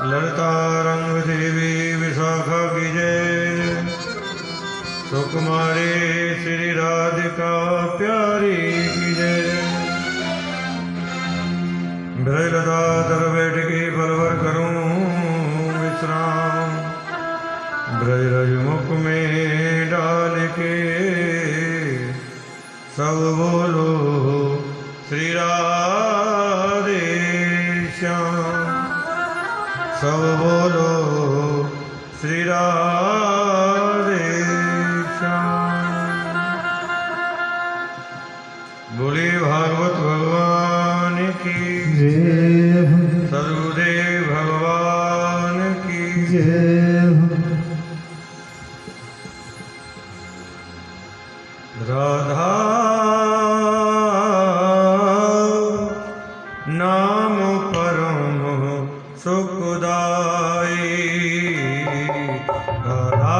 ललिता रंग देवी विशाखा की जय। सुकुमारी श्री राधिका प्यारी की जय। ब्रजलता तर बैठ के फलवर करूं विश्राम। ब्रज मुख में डाल के सब बोलो श्री राधे श्याम। सब बोलो श्री राधे श्याम। बोले भागवत भगवान की जय। सदगुरुदेव भगवान की जय। राधा नाम परम सुखदाई। राधा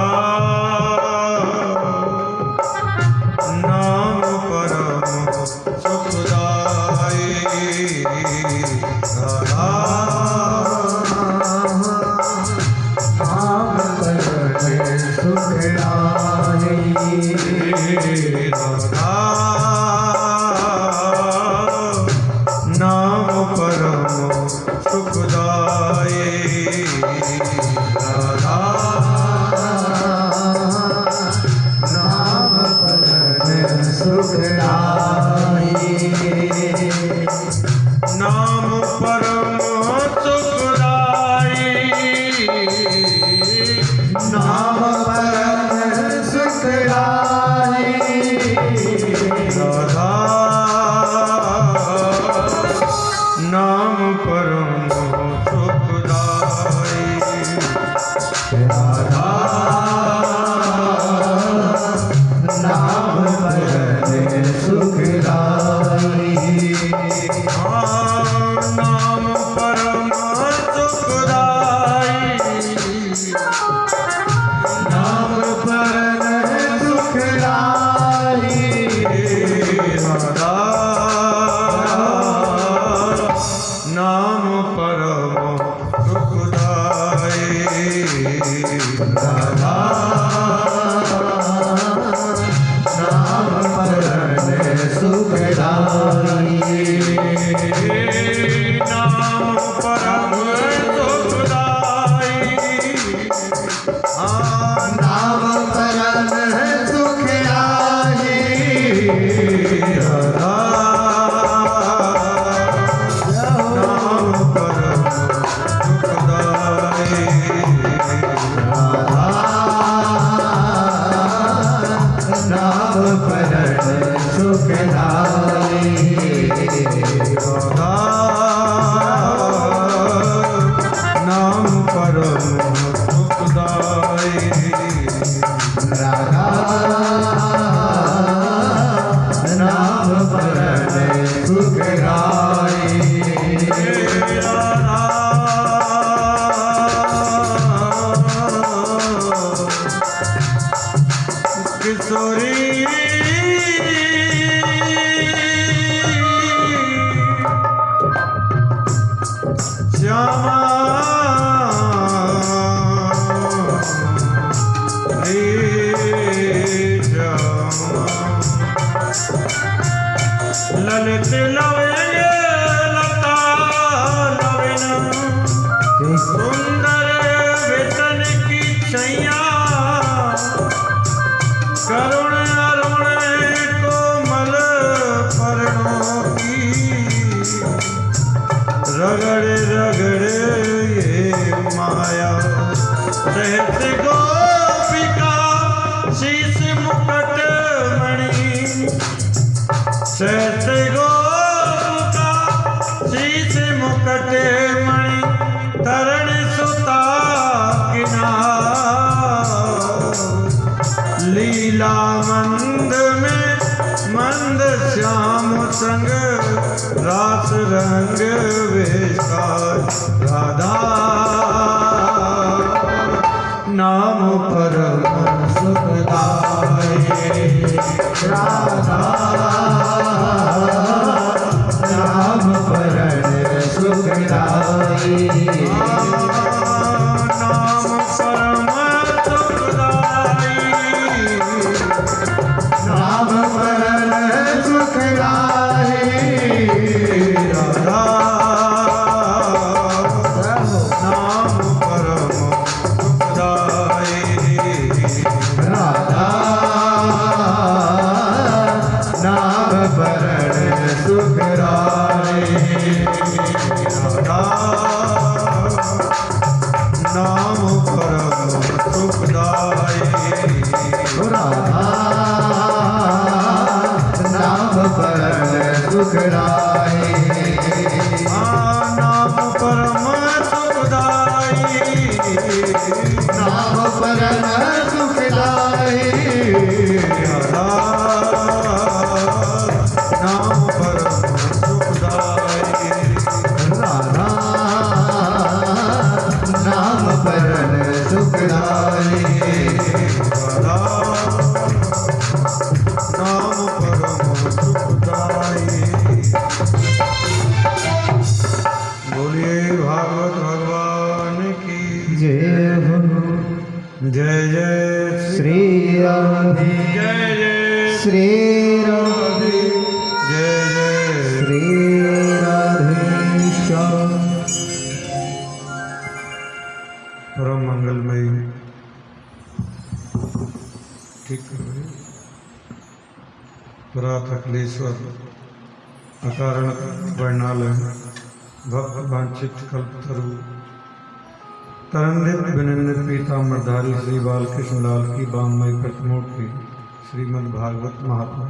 नाम परम सुखदाई। राधा नाम परम सुखदाई। राधा नाम परम सुखदाई। राधा नाम परम सुखदाई। नाम परम सुखदाई। नाम परम सुखदाई। राधा नाम परम सुखदाई। राधा नाम परम सुखदाई। नाम परम सुखदाई। नाम परम सुखदाई। राधा नाम परम सुखदाई। राधा नाम परम सुखदाई। नाम परम सुखदाई। नाम परम सुखदाई। राधा नाम परम सुखदाई। राधा नाम परम सुखदाई। राधा नाम परम सुखदाई। राधा नाम परम सुखदाई। किशोरी श्यामा रे श्यामा। ललित लवय लता लवनम। सुंदर वेतन की छैया। करुण अरुण कोमल पर्णों की। रगड़ रगड़ ये माया। सहत गोपिका शीश मुकुट मणि। सहत गोपिका शीश मुकुट मणि। तरण सुता किनार। लीला मंद में मंद श्याम संग। रास रंग विशाल। राधा नाम परम सुखदाई। राधा नाम परम सुखदाई। परन सुखदाई नाम परम सुखदाई राधा नाम परन सुखदाई नाम परम सुखदाई। बोलिए भागवत भगवान की जय हो जय जय श्री राधे जय जय श्री राधे जय जय श्री राधे श्याम। परम मंगलमयी ठीक करो। पराथकलेश्वर अकारण वर्णालय भक्त वांछित कल्पतरु तरंगित विनिंदित पीताम्बरधारी श्री बालकृष्ण लाल की बाममयी प्रतिमूर्ति श्रीमद् भागवत महात्मा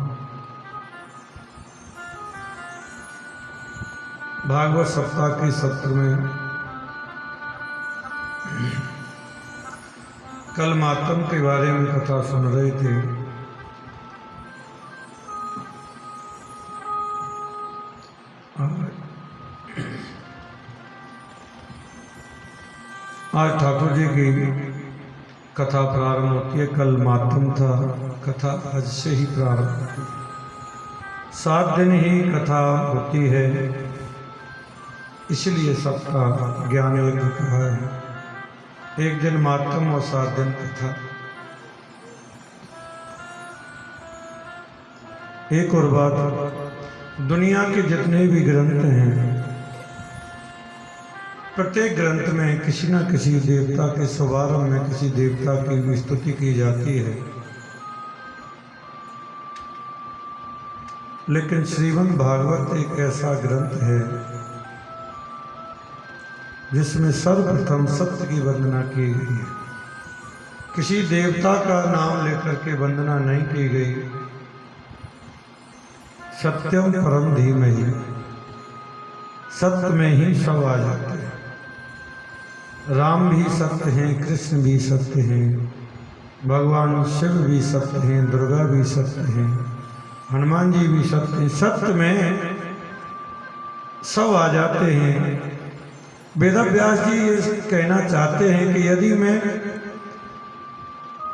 भागवत सप्ताह के सत्र में कल मातम के बारे में कथा सुन रहे थे। आज ठाकुर जी की कथा प्रारंभ होती है। कल मातम था, कथा आज से ही प्रारंभ होती है। 7 दिन ही कथा होती है, इसलिए सबका ज्ञान यज्ञ कहा है। 1 दिन मातम और 7 दिन कथा। एक और बात, दुनिया के जितने भी ग्रंथ हैं, प्रत्येक ग्रंथ में किसी न किसी देवता के शुभारंभ में किसी देवता की स्तुति की जाती है, लेकिन श्रीमद् भागवत एक ऐसा ग्रंथ है जिसमें सर्वप्रथम सत्य की वंदना की गई है। किसी देवता का नाम लेकर के वंदना नहीं की गई। सत्यम परम धीमहि, सत्य में ही सब आ जाते हैं। राम भी सत्य हैं, कृष्ण भी सत्य हैं, भगवान शिव भी सत्य हैं, दुर्गा भी सत्य हैं, हनुमान जी भी सत्य हैं। सत्य में सब आ जाते हैं। वेदव्यास जी ये कहना चाहते हैं कि यदि मैं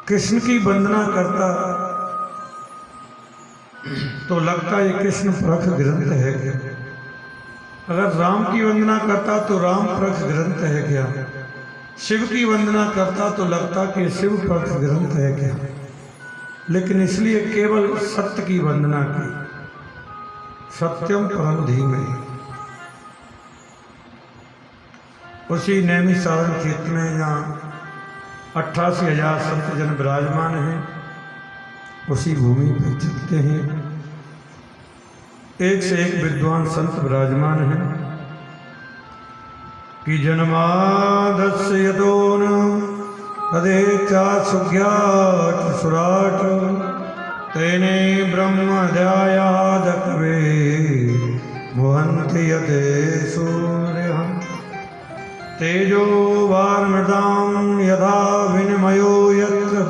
कृष्ण की वंदना करता तो लगता ये कृष्ण परख ग्रंथ है क्या? अगर राम की वंदना करता तो राम परख ग्रंथ है क्या? शिव की वंदना करता तो लगता कि शिव परख ग्रंथ है क्या? लेकिन इसलिए केवल सत्य की वंदना की। सत्यम परम धीमहि। उसी नैमिषारण्य क्षेत्र में यहाँ 88,000 संत जन विराजमान हैं, उसी भूमि पर चलते हैं। एक से एक विद्वान संत विराजमान हैं कि जन्मादस्य यदोन तदेचा सुज्ञात सुराट तेने ब्रह्म ध्यायाद कवे मोहन्ति यते सूर्यः तेजो वार्मृतां यथा विनिमयो यत्र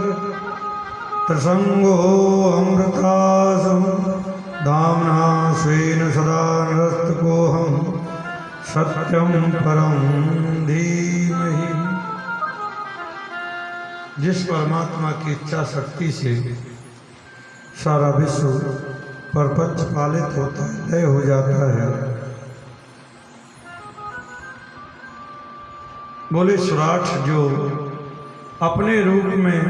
त्रिसंगो अमृतासं दाम्ना स्वेन सदा निरस्तकोऽहं सत्यं परं धीमहि। जिस परमात्मा की इच्छा शक्ति से सारा विश्व परपंच पालित होता है, लय हो जाता है। बोले सुराट जो अपने रूप में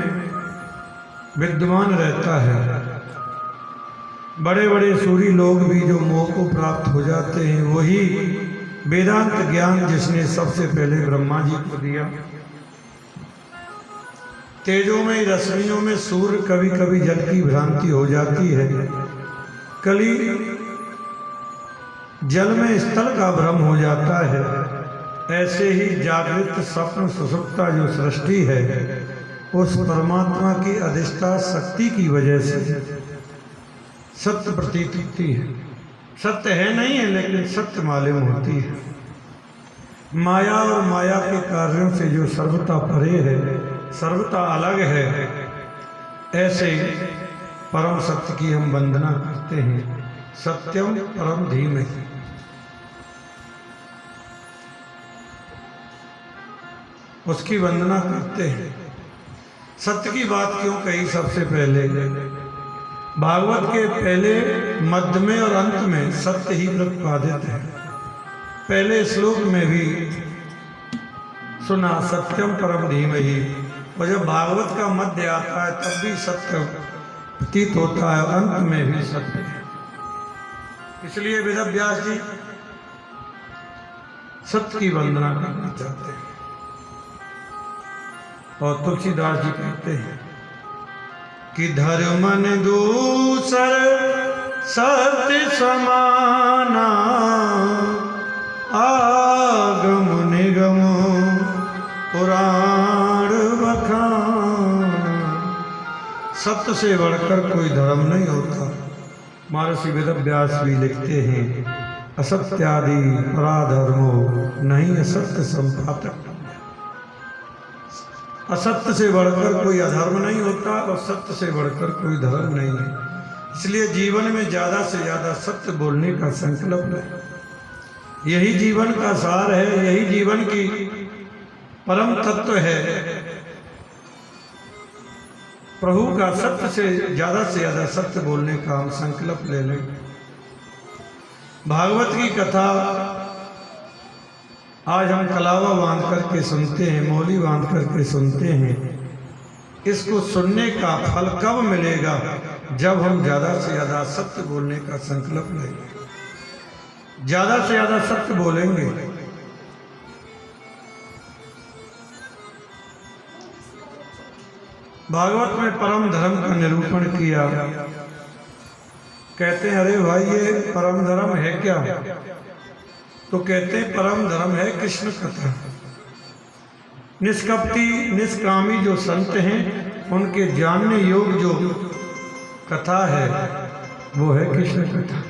विद्यमान रहता है, बड़े बड़े सूरी लोग भी जो मोह को प्राप्त हो जाते हैं, वही वेदांत ज्ञान जिसने सबसे पहले ब्रह्मा जी को दिया। तेजों में रश्मियों में सूर्य कभी कभी जल की भ्रांति हो जाती है, कली जल में स्थल का भ्रम हो जाता है। ऐसे ही जागृत स्वप्न सुषुप्ता जो सृष्टि है, उस परमात्मा की अधिष्ठा शक्ति की वजह से सत्य प्रतीत होती है। सत्य है नहीं है, लेकिन सत्य मालूम होती है। माया और माया के कार्यों से जो सर्वता परे है, सर्वथा अलग है, ऐसे परम सत्य की हम वंदना करते हैं। सत्यम परम धीमहि। उसकी वंदना करते हैं। सत्य की बात क्यों कही? सबसे पहले भागवत के पहले, मध्य में और अंत में सत्य ही प्रतिपादित है। पहले श्लोक में भी सुना सत्यम परम धीमहि, और जब भागवत का मध्य आता है तब भी सत्य प्रतीत होता है, अंत में भी सत्य है। इसलिए वेदव्यास जी सत्य की वंदना करना चाहते हैं। और तुलसीदास जी कहते हैं कि धर्म न दूसर सत्य समाना, आगम निगम पुराण बखान। सत्य से बढ़कर कोई धर्म नहीं होता। महर्षि वेदव्यास भी लिखते हैं, असत्यादि पराधर्मो नहीं असत्य संपातक। असत्य से बढ़कर कोई अधर्म नहीं होता और सत्य से बढ़कर कोई धर्म नहीं है। इसलिए जीवन में ज़्यादा से ज़्यादा सत्य बोलने का संकल्प है। यही जीवन का सार है, यही जीवन की परम तत्व है। प्रभु का सत्य से ज़्यादा सत्य बोलने का हम संकल्प ले लें। भागवत की कथा आज हम कलावा बांध करके सुनते हैं, मौली बांध करके सुनते हैं। इसको सुनने का फल कब मिलेगा? जब हम ज़्यादा से ज़्यादा सत्य बोलने का संकल्प लेंगे, ज़्यादा से ज़्यादा सत्य बोलेंगे। भागवत में परम धर्म का निरूपण किया। कहते हैं अरे भाई ये परम धर्म है क्या? तो कहते हैं परम धर्म है कृष्ण कथा। निष्कपटी निष्कामी जो संत हैं उनके जानने योग्य जो कथा है वो है कृष्ण कथा।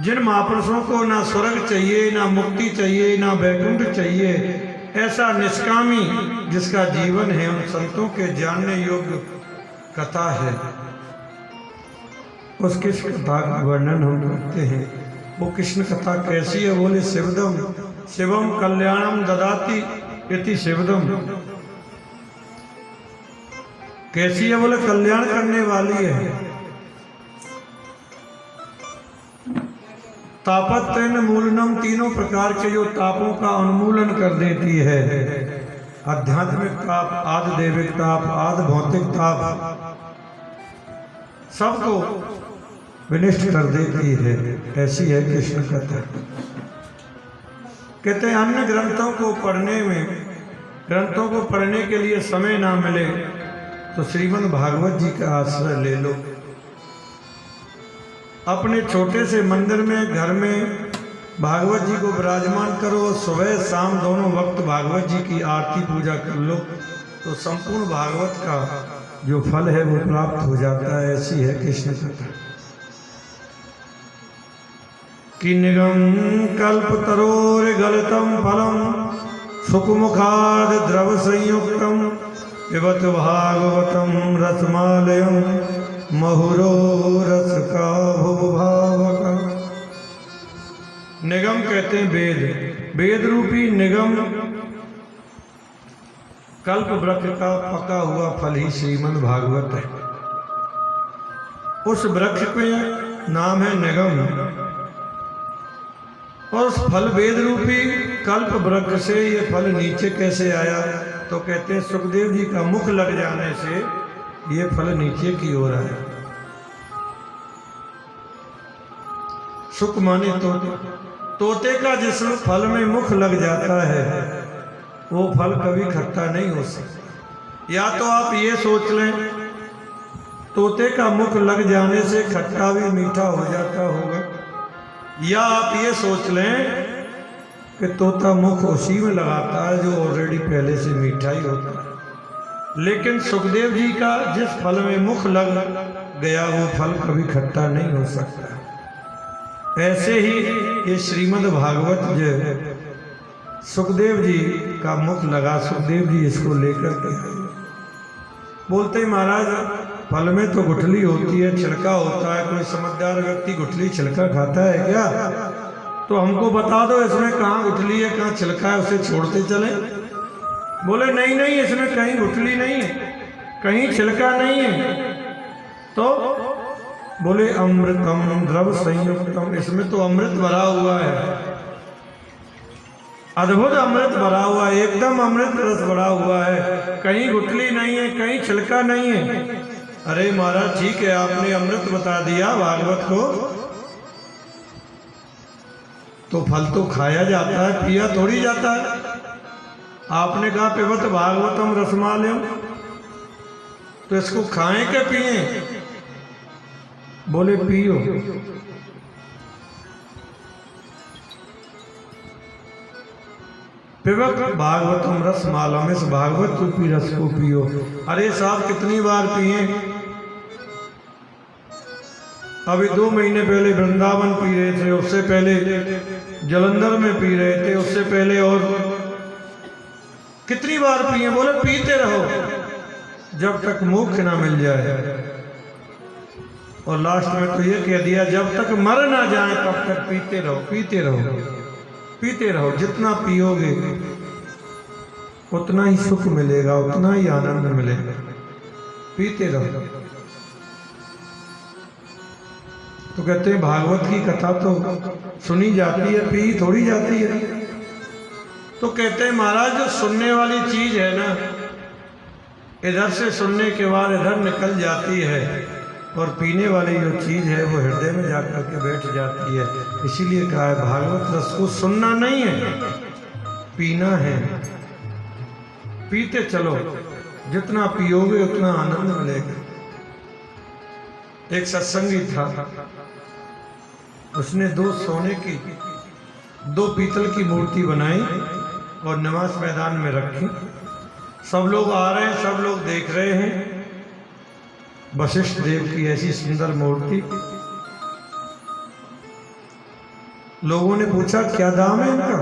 जिन महापुरुषों को ना स्वर्ग चाहिए, ना मुक्ति चाहिए, ना वैकुंठ चाहिए, ऐसा निष्कामी जिसका जीवन है, उन संतों के जानने योग्य कथा है। उस कृष्ण कथा का वर्णन हम करते हैं। वो कृष्ण कथा कैसी है? बोले शिवदम शिवम कल्याणम ददाति इति शिवदम। कैसी है? बोले कल्याण करने वाली है। तापत्रयन मूलनम, तीनों प्रकार के जो तापों का उन्मूलन कर देती है। आध्यात्मिक ताप, आदि दैविक ताप, आदि भौतिक ताप, सबको विनिष्ट कर देती है। ऐसी है कृष्ण कथा। कहते हैं अन्य ग्रंथों को पढ़ने में, ग्रंथों को पढ़ने के लिए समय ना मिले तो श्रीमद् भागवत जी का आश्रय ले लो। अपने छोटे से मंदिर में, घर में भागवत जी को विराजमान करो। सुबह शाम दोनों वक्त भागवत जी की आरती पूजा कर लो तो संपूर्ण भागवत का जो फल है वो प्राप्त हो जाता है। ऐसी है कृष्ण कथा। कि निगम कल्प तरोर गलतम फलम सुखमुखाद द्रव संयुक्तम पिबत भागवतम रसमालयम महुरो रस का भूभावका। निगम कहते हैं वेद, वेद रूपी निगम कल्प वृक्ष का पका हुआ फल ही श्रीमद् भागवत है। उस वृक्ष पे नाम है निगम और उस फल वेद रूपी कल्प वृक्ष से ये फल नीचे कैसे आया? तो कहते हैं सुखदेव जी का मुख लग जाने से ये फल नीचे की ओर आया। सुख माने तोते का जिस फल में मुख लग जाता है वो फल कभी खट्टा नहीं हो सकता। या तो आप ये सोच लें तोते का मुख लग जाने से खट्टा भी मीठा हो जाता होगा, या आप ये सोच लें कि तोता मुख उसी में लगाता है जो ऑलरेडी पहले से मीठा ही होता है। लेकिन सुखदेव जी का जिस फल में मुख लग गया वो फल कभी खट्टा नहीं हो सकता। ऐसे ही ये श्रीमद् भागवत जो सुखदेव जी का मुख लगा। सुखदेव जी इसको लेकर के आए। बोलते ही महाराज फल में तो गुठली होती है, छिलका होता है, कोई समझदार व्यक्ति गुठली छिलका खाता है क्या? तो हमको बता दो इसमें कहाँ गुठली है कहाँ छिलका है, उसे छोड़ते चले। बोले नहीं नहीं, इसमें कहीं गुठली नहीं है, कहीं छिलका नहीं है। तो बोले अमृतम द्रव संयुक्तम, इसमें तो अमृत भरा हुआ है, अद्भुत अमृत भरा हुआ है, एकदम अमृत रस भरा हुआ है, कहीं गुठली नहीं है, कहीं छिलका नहीं है। अरे महाराज ठीक है, आपने अमृत बता दिया भागवत को, तो फल तो खाया जाता है, पिया थोड़ी जाता है। आपने कहा पिबत भागवतम रसमालयम, तो इसको खाएं के पिए? बोले पियो। पिबत भागवतम रसमालयम, इस भागवत रूपी रस को पियो। अरे साहब कितनी बार पिए? अभी 2 महीने पहले वृंदावन पी रहे थे, उससे पहले जलंधर में पी रहे थे, उससे पहले और कितनी बार पिए? बोले पीते रहो जब तक मोक्ष ना मिल जाए। और लास्ट में तो ये कह दिया जब तक मर ना जाए तब तक पीते रहो, पीते रहो, पीते रहो। जितना पियोगे उतना ही सुख मिलेगा, उतना ही आनंद मिलेगा, पीते रहो। तो कहते हैं भागवत की कथा तो सुनी जाती है, पी थोड़ी जाती है। तो कहते हैं महाराज जो सुनने वाली चीज है ना, इधर से सुनने के बाद इधर निकल जाती है, और पीने वाली जो चीज है वो हृदय में जाकर के बैठ जाती है। इसीलिए कहा है भागवत रस को सुनना नहीं है, पीना है। पीते चलो, जितना पियोगे उतना आनंद मिलेगा। एक सत्संगी था, उसने 2 सोने की 2 पीतल की मूर्ति बनाई और निवास मैदान में रखी। सब लोग आ रहे हैं, सब लोग देख रहे हैं। वशिष्ठ देव की ऐसी सुंदर मूर्ति। लोगों ने पूछा क्या दाम है इनका?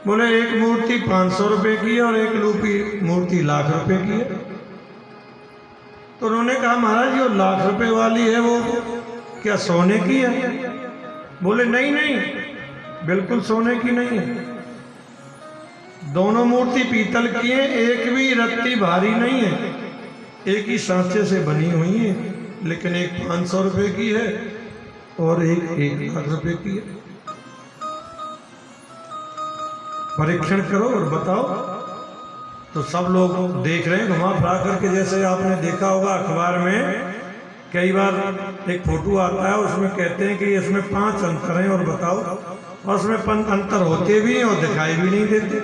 बोले एक मूर्ति 500 रुपए की है और एक रूपी मूर्ति लाख रुपए की है। तो उन्होंने कहा महाराज जो लाख रुपए वाली है वो क्या सोने की है? बोले नहीं नहीं, बिल्कुल सोने की नहीं है, दोनों मूर्ति पीतल की है, एक भी रत्ती भारी नहीं है, एक ही सांचे से बनी हुई है, लेकिन एक 500 रुपए की है और एक 1 लाख रुपए की है। परीक्षण करो और बताओ। तो सब लोग देख रहे हैं घुमा फिरा करके, जैसे आपने देखा होगा अखबार में कई बार एक फोटो आता है, उसमें कहते हैं कि इसमें 5 अंतर हैं और बताओ, और उसमें 5 अंतर होते भी हैं और दिखाई भी नहीं देते।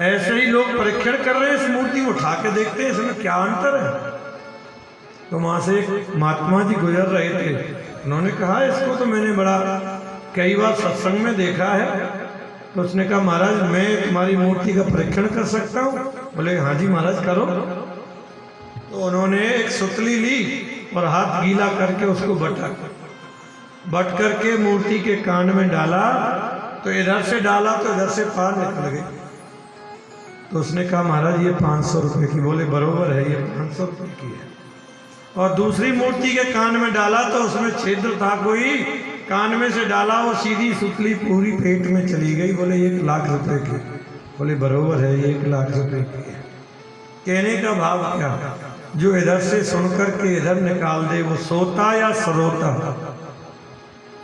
ऐसे ही लोग परीक्षण कर रहे हैं, इस मूर्ति को उठा के देखते हैं इसमें क्या अंतर है। तो वहां से एक महात्मा जी गुजर रहे थे, उन्होंने कहा इसको तो मैंने बड़ा कई बार सत्संग में देखा है। तो उसने कहा महाराज मैं तुम्हारी मूर्ति का परीक्षण कर सकता हूँ? बोले हाँ जी महाराज करो। तो उन्होंने एक सुतली ली और हाथ गीला करके उसको बट करके मूर्ति के कान में डाला, तो इधर से डाला तो इधर से पार निकल गई। तो उसने कहा महाराज ये 500 रुपए की। बोले बरोबर है, ये 500 रुपए की है। और दूसरी मूर्ति के कान में डाला तो उसमें छिद्र था कोई, कान में से डाला वो सीधी सुतली पूरी पेट में चली गई। बोले 1 लाख रुपए की। बोले बरोबर है, 1 लाख रुपए की है। कहने का भाव क्या? जो इधर से सुनकर के इधर निकाल दे वो सोता या सरोता,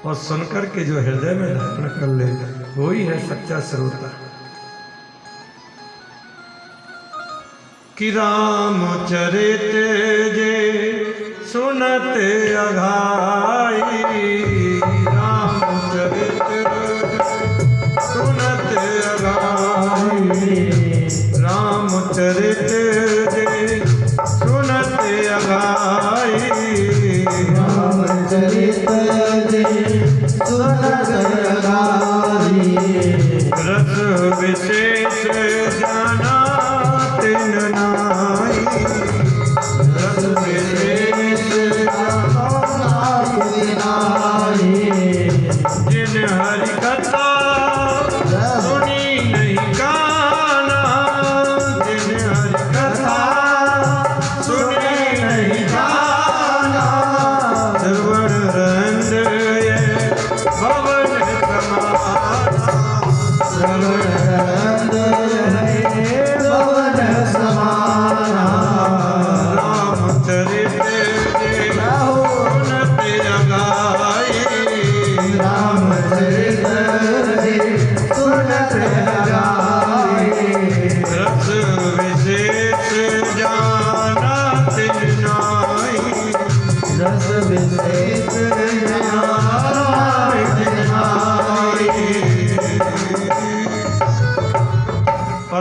और सुनकर के जो हृदय में धारण कर ले वही है सच्चा श्रोता। कि रामचरित जे सुनत अघाई, रामचरित सुनत अघाई, रामचरित जे सुनत अघाई, रामचरित जे सुनत अघाई, रस विशेष जाना तिन नाई, रस विशेष जाना तिन नाई, जिन हरि कथा सुनी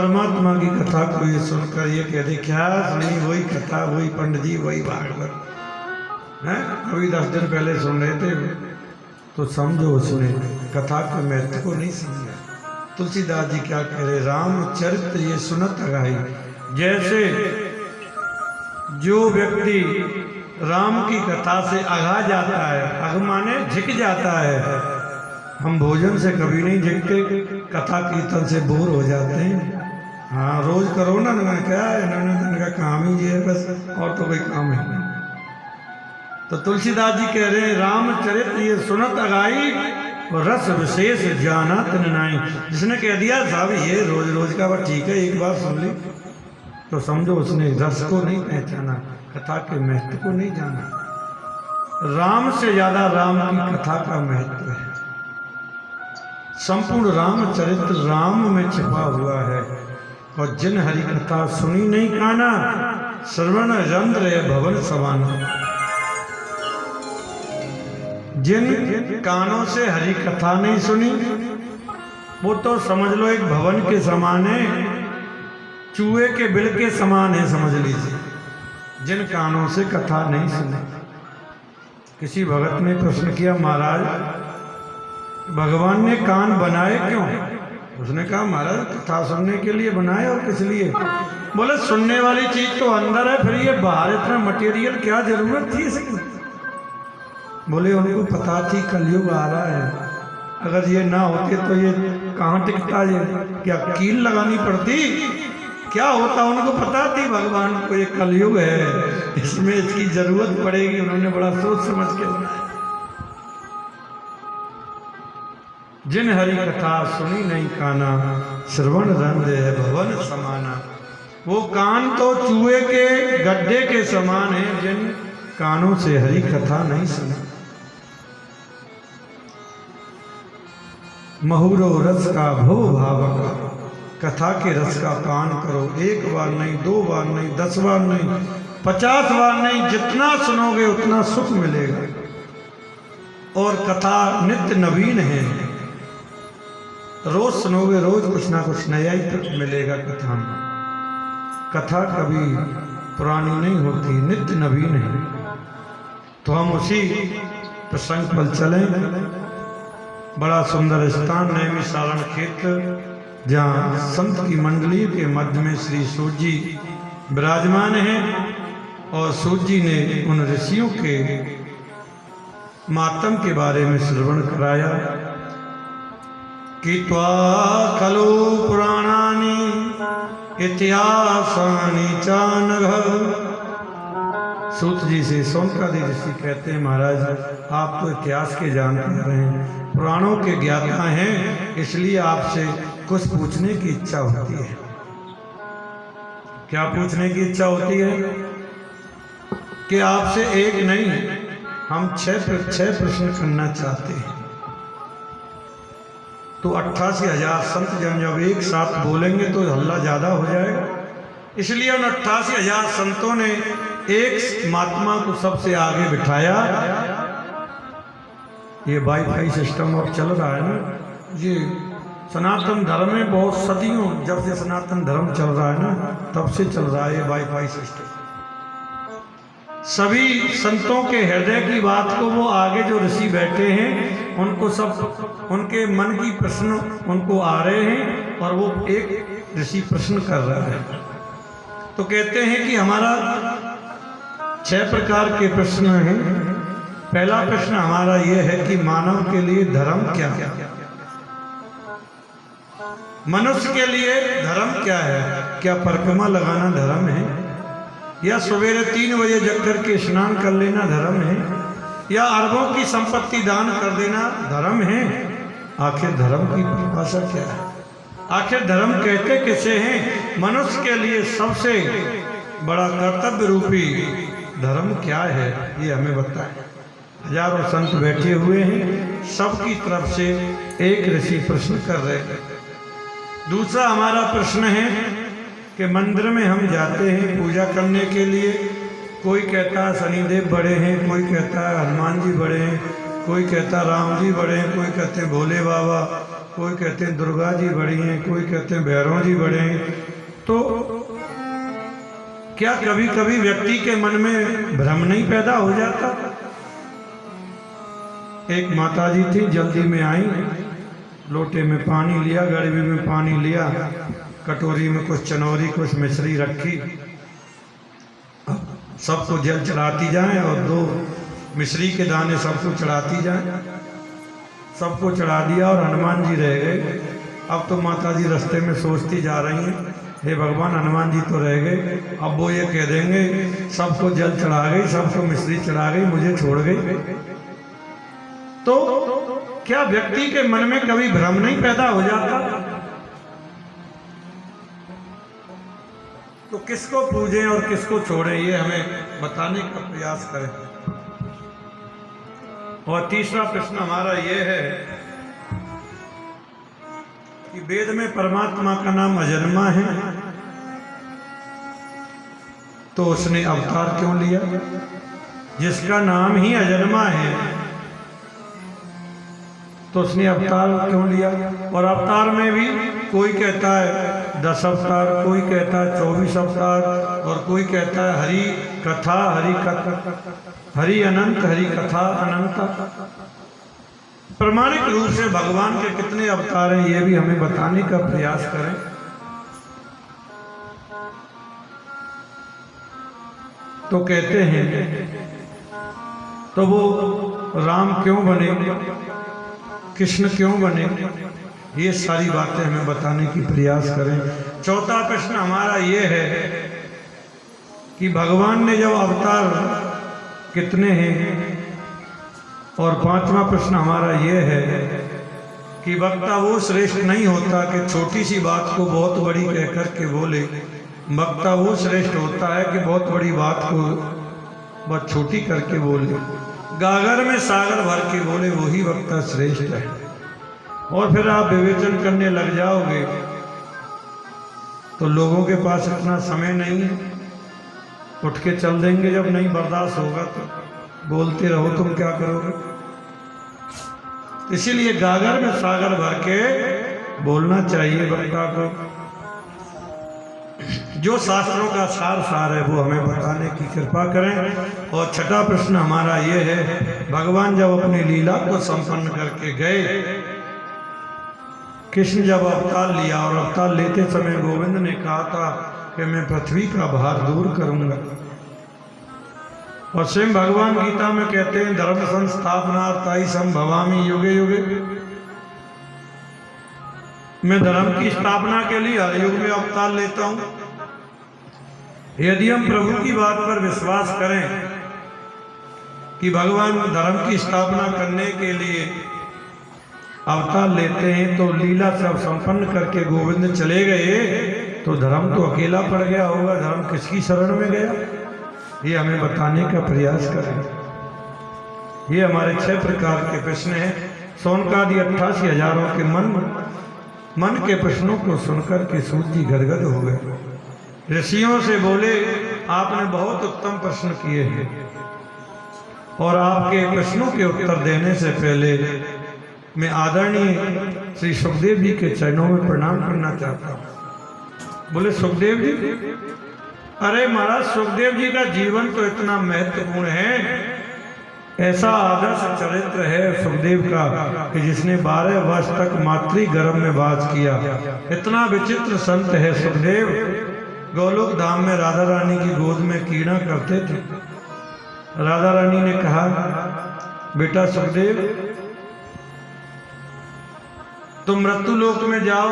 परमात्मा की कथा को ये सुनकर ये कह दे क्या सुनी, वही कथा, वही पंडित जी, वही भागवत है। अभी 10 दिन पहले सुन रहे थे तो समझो उसने कथा के महत्व को नहीं समझा। तुलसीदास जी क्या कह रहे, रामचरित्र ये सुनत अगाई। जैसे जो व्यक्ति राम की कथा से अघा जाता है, अघ माने झिक जाता है, हम भोजन से कभी नहीं झिकते, कथा कीर्तन से बोर हो जाते हैं। हाँ रोज करो ना, क्या है इन्होंने का काम ही ये है बस, और तो कोई काम है नहीं। तो तुलसीदास जी कह रहे हैं रामचरित्र ये सुनत अगाई और रस विशेष जाना तन नाई। जिसने कह दिया साहब ये रोज रोज का बात ठीक है, एक बार सुन ली तो समझो उसने रस को नहीं पहचाना, कथा के महत्व को नहीं जाना। राम से ज्यादा राम की कथा का महत्व है। संपूर्ण रामचरित्र राम में छिपा हुआ है। और जिन हरि कथा सुनी नहीं काना, श्रवण रंध्र भवन समाना। जिन कानों से हरि कथा नहीं सुनी वो तो समझ लो एक भवन के समान है, चूहे के बिल के समान है, समझ लीजिए। जिन कानों से कथा नहीं सुनी। किसी भगत ने प्रश्न किया, महाराज भगवान ने कान बनाए क्यों? उसने कहा महाराज कथा सुनने के लिए बनाए, और किस लिए? बोले सुनने वाली चीज तो अंदर है, फिर ये बाहर इतना मटेरियल क्या जरूरत थी इसकी? बोले उनको पता थी कलयुग आ रहा है, अगर ये ना होते तो ये कहाँ टिकता, ये क्या कील लगानी पड़ती, क्या होता? उनको पता थी भगवान को ये कलयुग है, इसमें इसकी जरूरत पड़ेगी। उन्होंने बड़ा सोच समझ के बनाया। जिन हरि कथा सुनी नहीं काना, श्रवण रंध्र है भवन समाना। वो कान तो चूहे के गड्ढे के समान है, जिन कानों से हरि कथा नहीं सुनी। महुरो रस का भव भावका, कथा के रस का पान करो। 1 बार नहीं, 2 बार नहीं, 10 बार नहीं, 50 बार नहीं, जितना सुनोगे उतना सुख मिलेगा। और कथा नित्य नवीन है, रोज सुनोगे रोज कुछ ना कुछ नया ही मिलेगा कथा में। कथा कभी पुरानी नहीं होती, नित्य नवीन है। तो हम उसी प्रसंग पर चलें। बड़ा सुंदर स्थान नैमिषारण क्षेत्र, जहाँ संत की मंडली के मध्य में श्री सूत जी विराजमान हैं। और सूत जी ने उन ऋषियों के मातम के बारे में श्रवण कराया कि त्वा खलु पुराणानि इतिहासानि चानघ। सूत जी से सोनकादि ऋषि कहते हैं महाराज आप तो इतिहास के जानते रहे हैं, पुराणों के ज्ञाता हैं, इसलिए आपसे कुछ पूछने की इच्छा होती है। क्या पूछने की इच्छा होती है? कि आपसे एक नहीं हम 6 प्रश्न करना चाहते हैं। तो 88,000 संत जन जब एक साथ बोलेंगे तो हल्ला ज्यादा हो जाएगा, इसलिए उन 88,000 संतों ने एक महात्मा को सबसे आगे बिठाया। ये वाईफाई सिस्टम अब चल रहा है ना, ये सनातन धर्म में बहुत सदियों, जब से सनातन धर्म चल रहा है ना तब से चल रहा है ये वाईफाई सिस्टम। सभी संतों के हृदय की बात को वो आगे जो ऋषि बैठे हैं उनको सब उनके मन की प्रश्न उनको आ रहे हैं और वो एक ऋषि प्रश्न कर रहा है। तो कहते हैं कि हमारा 6 प्रकार के प्रश्न हैं। पहला प्रश्न हमारा यह है कि मानव के लिए धर्म क्या है? मनुष्य के लिए धर्म क्या है? क्या परिक्रमा लगाना धर्म है? या सवेरे 3 बजे जग करके स्नान कर लेना धर्म है? या अरबों की संपत्ति दान कर देना धर्म है? आखिर धर्म की परिभाषा क्या है? आखिर धर्म कहते किसे हैं? मनुष्य के लिए सबसे बड़ा कर्तव्य रूपी धर्म क्या है, ये हमें बताएं। हजारों संत बैठे हुए हैं, सबकी तरफ से एक ऋषि प्रश्न कर रहे हैं। दूसरा हमारा प्रश्न है कि मंदिर में हम जाते हैं पूजा करने के लिए, कोई कहता है शनिदेव बड़े हैं, कोई कहता है हनुमान जी बड़े हैं, कोई कहता है राम जी बड़े हैं, कोई कहते हैं भोले बाबा, कोई कहते हैं दुर्गा जी बड़ी हैं, कोई कहते हैं भैरव जी बड़े हैं। तो क्या कभी कभी व्यक्ति के मन में भ्रम नहीं पैदा हो जाता? एक माता जी थी, जल्दी में आई, लोटे में पानी लिया, गड़बी में पानी लिया, कटोरी में कुछ चनौरी कुछ मिश्री रखी, सबको जल चढ़ाती जाए और 2 मिश्री के दाने सबको चढ़ाती जाए। सबको चढ़ा दिया और हनुमान जी रह गए। अब तो माता जी रास्ते में सोचती जा रही हैं, हे भगवान हनुमान जी तो रह गए, अब वो ये कह देंगे सबको जल चढ़ा गई, सबको मिश्री चढ़ा गई, मुझे छोड़ गई। तो क्या व्यक्ति के मन में कभी भ्रम नहीं पैदा हो जाता? तो किसको पूजें और किसको छोड़ें, ये हमें बताने का प्रयास करें। और तीसरा प्रश्न हमारा ये है कि वेद में परमात्मा का नाम अजन्मा है, तो उसने अवतार क्यों लिया? जिसका नाम ही अजन्मा है तो उसने अवतार क्यों लिया? और अवतार में भी कोई कहता है 10 अवतार, कोई कहता है 24 अवतार, और कोई कहता है हरि कथा, हरि अनंत, हरि कथा अनंत। प्रमाणिक रूप से भगवान के कितने अवतार हैं ये भी हमें बताने का प्रयास करें। तो कहते हैं, तो वो राम क्यों बने, कृष्ण क्यों बने, ये सारी बातें हमें बताने की प्रयास करें। चौथा प्रश्न हमारा ये है कि भगवान ने जब अवतार कितने हैं, और 5वां प्रश्न हमारा ये है कि वक्ता वो श्रेष्ठ नहीं होता कि छोटी सी बात को बहुत बड़ी कह कर के बोले। वक्ता वो श्रेष्ठ होता है कि बहुत बड़ी बात को बहुत छोटी करके बोले, गागर में सागर भर के बोले, वही वक्ता श्रेष्ठ है। और फिर आप विवेचन करने लग जाओगे तो लोगों के पास इतना समय नहीं है, उठ के चल देंगे, जब नहीं बर्दाश्त होगा तो बोलते रहो, तुम क्या करोगे? इसीलिए गागर में सागर भर के बोलना चाहिए वक्ता को। जो शास्त्रों का सार है वो हमें बताने की कृपा करें। और छठा प्रश्न हमारा ये है, भगवान जब अपनी लीला को संपन्न करके गए, कृष्ण जब अवतार लिया, और अवतार लेते समय गोविंद ने कहा था कि मैं पृथ्वी का भार दूर करूंगा। और स्वयं भगवान गीता में कहते हैं, धर्म संस्थापनार्थाय संभवामि युगे युगे, मैं धर्म की स्थापना के लिए हर युग में अवतार लेता हूं। यदि हम प्रभु की बात पर विश्वास करें कि भगवान धर्म की स्थापना करने के लिए अवतार लेते हैं, तो लीला सब संपन्न करके गोविंद चले गए, तो धर्म तो अकेला पड़ गया होगा, धर्म किसकी शरण में गया? ये हमें बताने का प्रयास करें। ये हमारे 6 प्रकार के प्रश्न हैं। सोनकादि 88 हजारों के मन के प्रश्नों को सुनकर के सूत जी गदगद हो गए। ऋषियों से बोले, आपने बहुत उत्तम प्रश्न किए हैं, और आपके प्रश्नों के उत्तर देने से पहले मैं आदरणीय श्री सुखदेव जी के चरणों में प्रणाम करना चाहता हूँ। बोले सुखदेव जी? अरे महाराज, सुखदेव जी का जीवन तो इतना महत्वपूर्ण है, ऐसा आदर्श चरित्र है सुखदेव का कि जिसने 12 वर्ष तक मातृ गर्भ में वास किया। इतना विचित्र संत है सुखदेव। गोलोक धाम में राधा रानी की गोद में कीड़ा करते थे। राधा रानी ने कहा, बेटा सुखदेव, तुम मृत्युलोक में जाओ,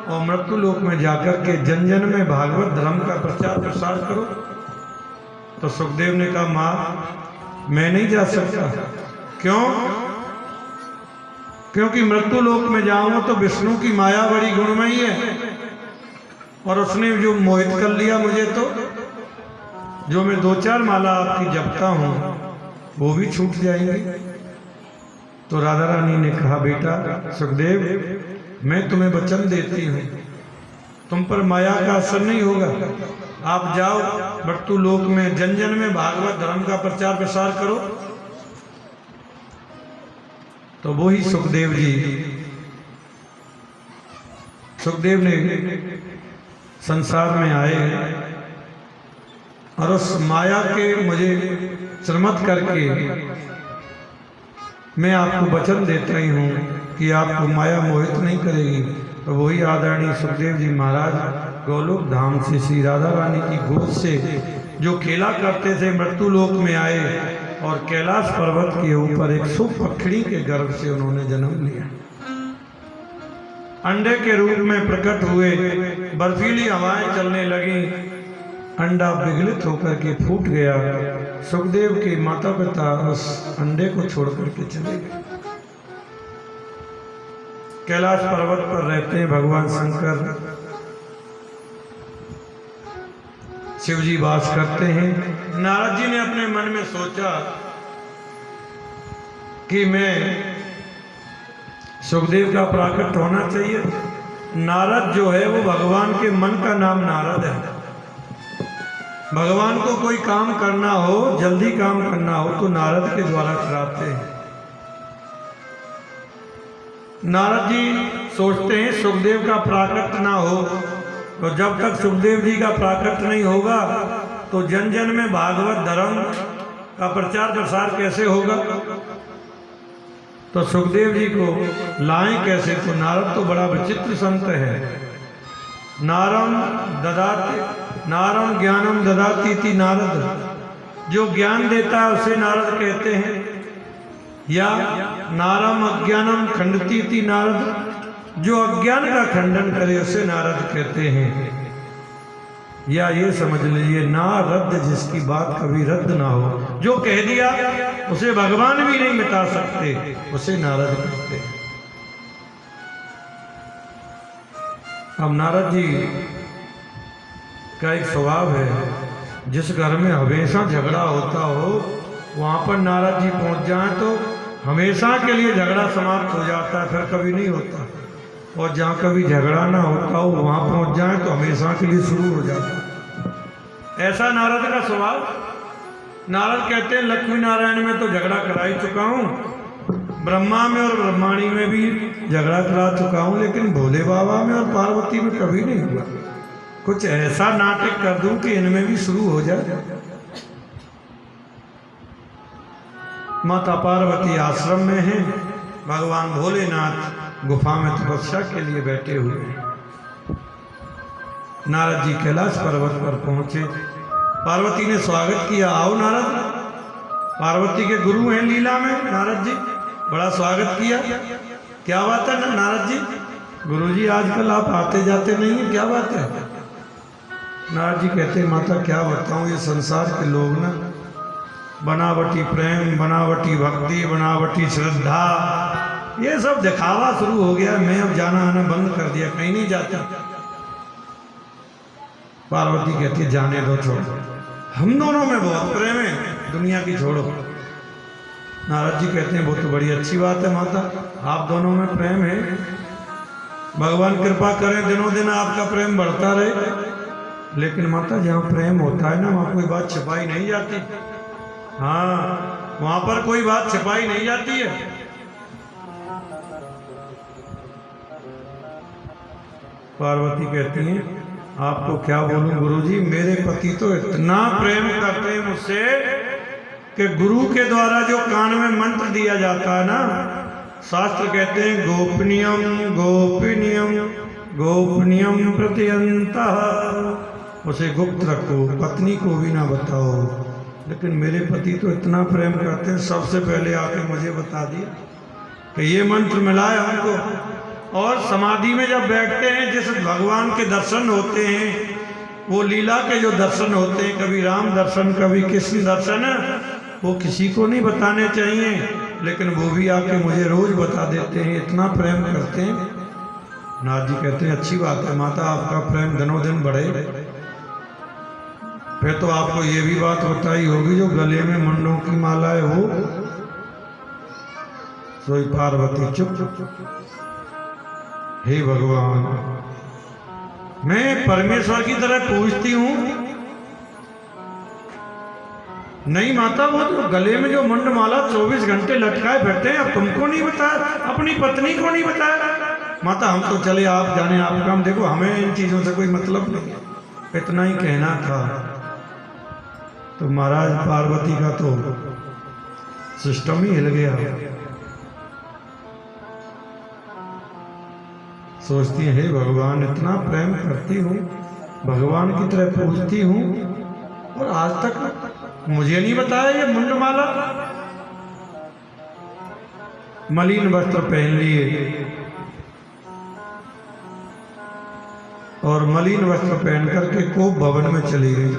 और मृत्युलोक में जाकर के जन जन में भागवत धर्म का प्रचार प्रसार करो। तो सुखदेव ने कहा, माँ मैं नहीं जा सकता। क्यों? क्योंकि मृत्युलोक में जाऊंगा तो विष्णु की माया बड़ी गुणमयी है, और उसने जो मोहित कर लिया मुझे, तो जो मैं 2-4 माला आपकी जपता हूं वो भी छूट जाएंगे। तो राधा रानी ने कहा, बेटा सुखदेव, मैं तुम्हें वचन देती हूँ, तुम पर माया का असर नहीं होगा। आप जाओ मृत्युलोक में जन जन में भागवत धर्म का प्रचार प्रसार करो। तो वो ही सुखदेव जी सुखदेव ने संसार में आए और उस माया के मुझे श्रमत करके मैं आपको वचन देता ही हूँ कि आपको माया मोहित नहीं करेगी। तो वही आदरणीय सुखदेव जी महाराज गोलोक धाम से श्री राधा रानी की गोद से जो खेला करते थे मृत्यु लोक में आए और कैलाश पर्वत के ऊपर एक शुभ पखड़ी के गर्भ से उन्होंने जन्म लिया। अंडे के रूप में प्रकट हुए, बर्फीली हवाएं चलने लगी, अंडा विगलित होकर के फूट गया। सुखदेव के माता पिता उस अंडे को छोड़ करके चले गए। कैलाश पर्वत पर रहते हैं भगवान शंकर, शिव जी वास करते हैं। नारद जी ने अपने मन में सोचा कि मैं सुखदेव का प्राकट होना चाहिए। नारद जो है वो भगवान के मन का नाम नारद है। भगवान को कोई काम करना हो, जल्दी काम करना हो तो नारद के द्वारा कराते हैं। नारद जी सोचते हैं सुखदेव का प्राकट ना हो तो जब तक सुखदेव जी का प्राकट नहीं होगा तो जन जन में भागवत धर्म का प्रचार प्रसार कैसे होगा। तो सुखदेव जी को लाएं कैसे। तो नारद तो बड़ा विचित्र संत है। नारम ज्ञानम ददाती थी नारद, जो ज्ञान देता है उसे नारद कहते हैं। या नारम अज्ञानम खंडती थी नारद, जो अज्ञान का खंडन करे उसे नारद कहते हैं। या ये समझ लीजिए नारद जिसकी बात कभी रद्द ना हो, जो कह दिया उसे भगवान भी नहीं मिटा सकते, उसे नारद कहते हैं। अब नारद जी का एक स्वभाव है, जिस घर में हमेशा झगड़ा होता हो वहाँ पर नारद जी पहुँच जाएं तो हमेशा के लिए झगड़ा समाप्त हो जाता है, फिर कभी नहीं होता। और जहाँ कभी झगड़ा ना होता हो वहाँ पहुँच जाएं तो हमेशा के लिए शुरू हो जाता है। ऐसा नारद का स्वभाव। नारद कहते हैं लक्ष्मी नारायण में तो झगड़ा करा ही चुका हूँ, ब्रह्मा में और ब्रह्माणी में भी झगड़ा करा चुका हूँ, लेकिन भोले बाबा में और पार्वती में कभी नहीं हुआ। कुछ ऐसा नाटक कर दूं कि इनमें भी शुरू हो जाए। माता पार्वती आश्रम में हैं, भगवान भोलेनाथ गुफा में तपस्या के लिए बैठे हुए हैं। नारद जी कैलाश पर्वत पर पहुंचे। पार्वती ने स्वागत किया, आओ नारद। पार्वती के गुरु हैं लीला में नारद जी, बड़ा स्वागत किया। क्या बात है नारद जी? गुरु जी आजकल आप आते जाते नहीं है, क्या बात है? नारद जी कहते हैं माता क्या बताऊं, ये संसार के लोग ना बनावटी प्रेम, बनावटी भक्ति, बनावटी श्रद्धा, ये सब दिखावा शुरू हो गया। मैं अब जाना आना बंद कर दिया, कहीं नहीं जाता। पार्वती कहती है जाने दो, छोड़ो, हम दोनों में बहुत प्रेम है, दुनिया की छोड़ो। नारद जी कहते हैं वो तो बड़ी अच्छी बात है माता, आप दोनों में प्रेम है, भगवान कृपा करें दिनों दिन आपका प्रेम बढ़ता रहे। लेकिन माता जहाँ प्रेम होता है ना वहाँ कोई बात छिपाई नहीं जाती। हाँ, वहाँ पर कोई बात छिपाई नहीं जाती है। पार्वती कहती हैं आपको क्या बोलूं गुरुजी, मेरे पति तो इतना प्रेम करते हैं मुझसे कि गुरु के द्वारा जो कान में मंत्र दिया जाता है ना, शास्त्र कहते हैं गोपनीयम गोपनीयम गोपनीयम प्रत्यंतः, उसे गुप्त रखो, पत्नी को भी ना बताओ। लेकिन मेरे पति तो इतना प्रेम करते हैं, सबसे पहले आके मुझे बता दिया कि ये मंत्र मिला है हमको। और समाधि में जब बैठते हैं, जिस भगवान के दर्शन होते हैं, वो लीला के जो दर्शन होते हैं, कभी राम दर्शन कभी कृष्ण दर्शन, वो किसी को नहीं बताने चाहिए, लेकिन वो भी आके मुझे रोज बता देते हैं, इतना प्रेम करते हैं। नाथ जी कहते हैं अच्छी बात है माता, आपका प्रेम दिनों दिन बढ़े। फिर तो आपको ये भी बात बताई होगी जो गले में मुंडों की माला है वो। सोई पार्वती चुप। हे भगवान, मैं परमेश्वर की तरह पूछती हूँ। नहीं माता, वो तो गले में जो मुंड माला 24 घंटे लटकाए फिरते हैं, अब तुमको नहीं बताया, अपनी पत्नी को नहीं बताया। माता हम तो चले, आप जाने, आप काम देखो, हमें इन चीज़ों से कोई मतलब नहीं, इतना ही कहना था। तो महाराज पार्वती का तो सिस्टम ही हिल गया। सोचती है हे भगवान, इतना प्रेम करती हूँ, भगवान की तरह पूजती हूँ, और आज तक मुझे नहीं बताया ये मुंडमाला। मलिन वस्त्र पहन लिए और मलिन वस्त्र पहन करके कोप भवन में चली गई।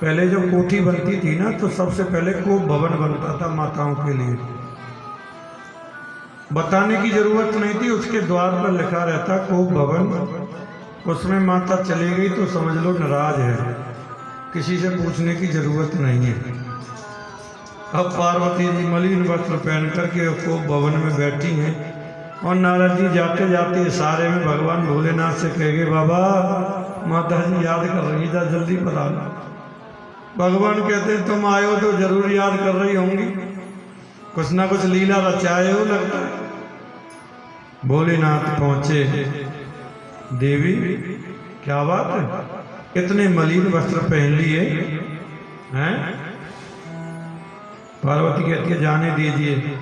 पहले जब कोठी बनती थी ना, तो सबसे पहले कोप भवन बनता था माताओं के लिए। बताने की जरूरत नहीं थी, उसके द्वार पर लिखा रहता कोप भवन। उसमें माता चली गई तो समझ लो नाराज है, किसी से पूछने की जरूरत नहीं है। अब पार्वती जी मलिन वस्त्र पहन करके कोप भवन में बैठी हैं, और नारद जी जाते जाते इशारे में भगवान भोलेनाथ से कह गए, बाबा माता जी याद कर रही था, जल्दी पधारो। भगवान कहते हैं तुम आए हो तो जरूर याद कर रही होंगी, कुछ ना कुछ लीला रचाए हो लगता है। भोलेनाथ पहुंचे, देवी क्या बात है, इतने मलिन वस्त्र पहन लिए हैं? पार्वती कहती है जाने दीजिए,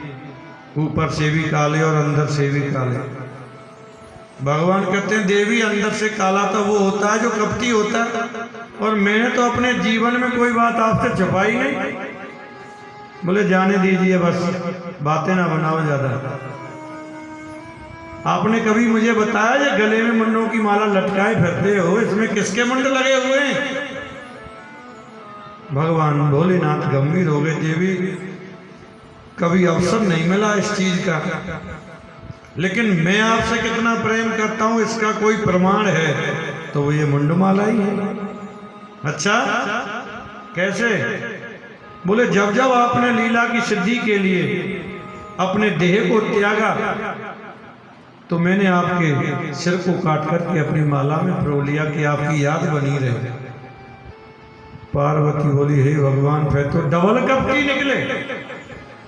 ऊपर से भी काले और अंदर से भी काले। भगवान कहते हैं देवी अंदर से काला तो वो होता है जो कपटी होता है, और मैंने तो अपने जीवन में कोई बात आपसे छुपाई नहीं। बोले जाने दीजिए, बस बातें ना बनाओ ज्यादा। आपने कभी मुझे बताया ये गले में मुंडों की माला लटकाए फिरते हो, इसमें किसके मुंड लगे हुए हैं? भगवान भोलेनाथ गंभीर हो गए, देवी कभी अवसर नहीं मिला इस चीज का, लेकिन मैं आपसे कितना प्रेम करता हूं इसका कोई प्रमाण है तो वो ये मुंडमाला ही है। अच्छा कैसे? बोले जब जब आपने लीला की सिद्धि के लिए अपने देह को त्यागा तो मैंने आपके सिर को काट करके अपनी माला में पिरो लिया कि आपकी याद बनी रहे। पार्वती बोली हे भगवान फिर तो डबल कपटी निकले।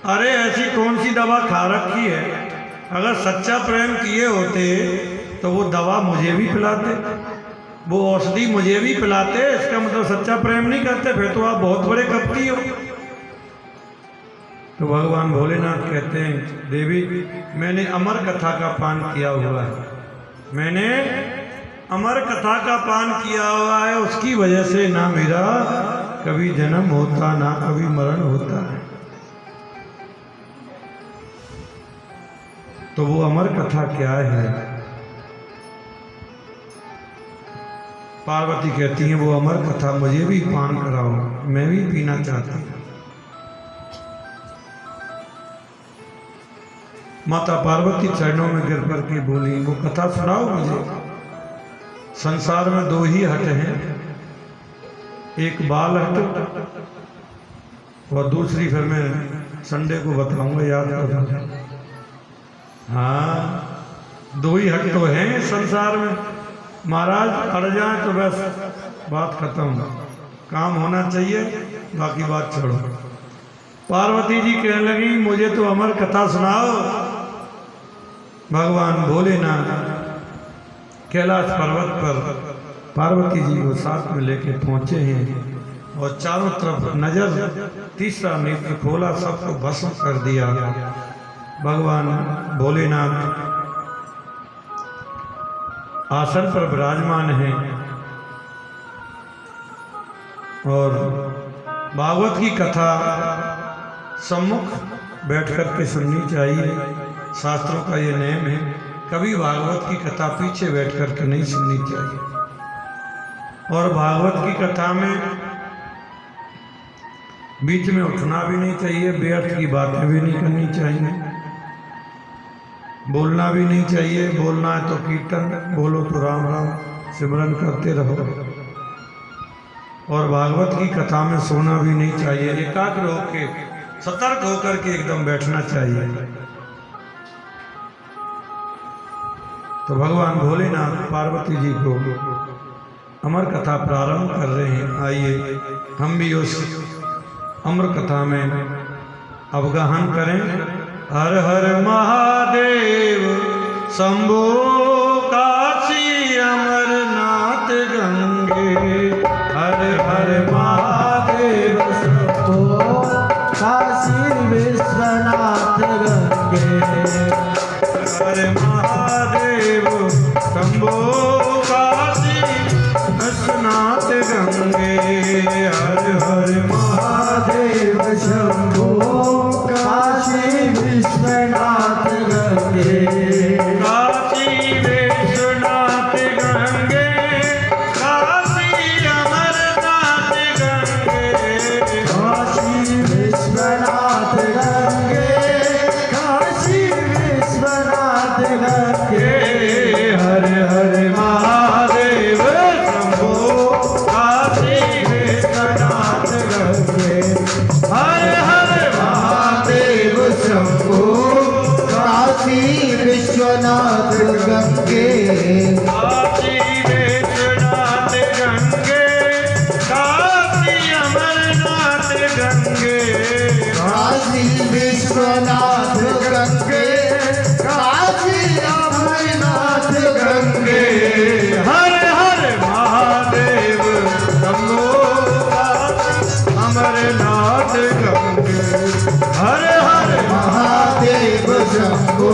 अरे ऐसी कौन सी दवा खा रखी है, अगर सच्चा प्रेम किए होते तो वो दवा मुझे भी पिलाते, वो औषधि मुझे भी पिलाते, इसका मतलब सच्चा प्रेम नहीं करते, फिर तो आप बहुत बड़े कपटी हो। तो भगवान भोलेनाथ कहते हैं देवी मैंने अमर कथा का पान किया हुआ है, मैंने अमर कथा का पान किया हुआ है, उसकी वजह से ना मेरा कभी जन्म होता ना कभी मरण होता है। तो वो अमर कथा क्या है? पार्वती कहती है वो अमर कथा मुझे भी पान कराओ, मैं भी पीना चाहती हूँ। माता पार्वती चरणों में गिर कर के बोली वो कथा सुनाओ मुझे। संसार में दो ही हट हैं, एक बाल हट और दूसरी फिर मैं संडे को बताऊंगा, याद रखना। हाँ दो ही हट तो हैं संसार में, महाराज अड़ जाए तो बस बात खत्म, काम होना चाहिए, बाकी बात छोड़ो। पार्वती जी कहने लगी मुझे तो अमर कथा सुनाओ। भगवान भोलेनाथ कैलाश पर्वत पर पार्वती जी को साथ में लेके पहुंचे हैं और चारों तरफ नजर, तीसरा नेत्र खोला, सबको भस्म कर दिया। भगवान भोलेनाथ आसन पर विराजमान हैं और भागवत की कथा सम्मुख बैठ कर के सुननी चाहिए, शास्त्रों का ये नियम है। कभी भागवत की कथा पीछे बैठ कर के नहीं सुननी चाहिए, और भागवत की कथा में बीच में उठना भी नहीं चाहिए, व्यर्थ की बातें भी नहीं करनी चाहिए, बोलना भी नहीं चाहिए। बोलना है तो कीर्तन बोलो, तो राम राम सिमरन करते रहो। और भागवत की कथा में सोना भी नहीं चाहिए, एकाग्र होकर सतर्क होकर के एकदम बैठना चाहिए। तो भगवान भोलेनाथ पार्वती जी को अमर कथा प्रारंभ कर रहे हैं। आइए हम भी उस अमर कथा में अवगाहन करें हर हर महादेव शंभो काशी अमरनाथ गंगे। हर हर महादेव शंभो काशी विश्वनाथ गंगे। हर महादेव शंभो काशी विश्वनाथ गंगे। हर हर महादेव शंभो काशी विश्वनाथ गंगे। काशी विश्वनाथ गंगे, काशी अमरनाथ गंगे। काशी विश्वनाथ गंगे, काशी विश्वनाथ गंगे। हर हर महादेव शंभो काशी विश्वनाथ गंगे। हर हर महादेव शंभो काशी विश्वनाथ गंगे। काशी विश्वनाथ गंगे, काशी अमरनाथ गंगे। काशी विश्वनाथ गंगे, काशी अमरनाथ गंगे। हर हर महादेव शंभो काशी अमरनाथ गंगे। हर हर महादेव शंभो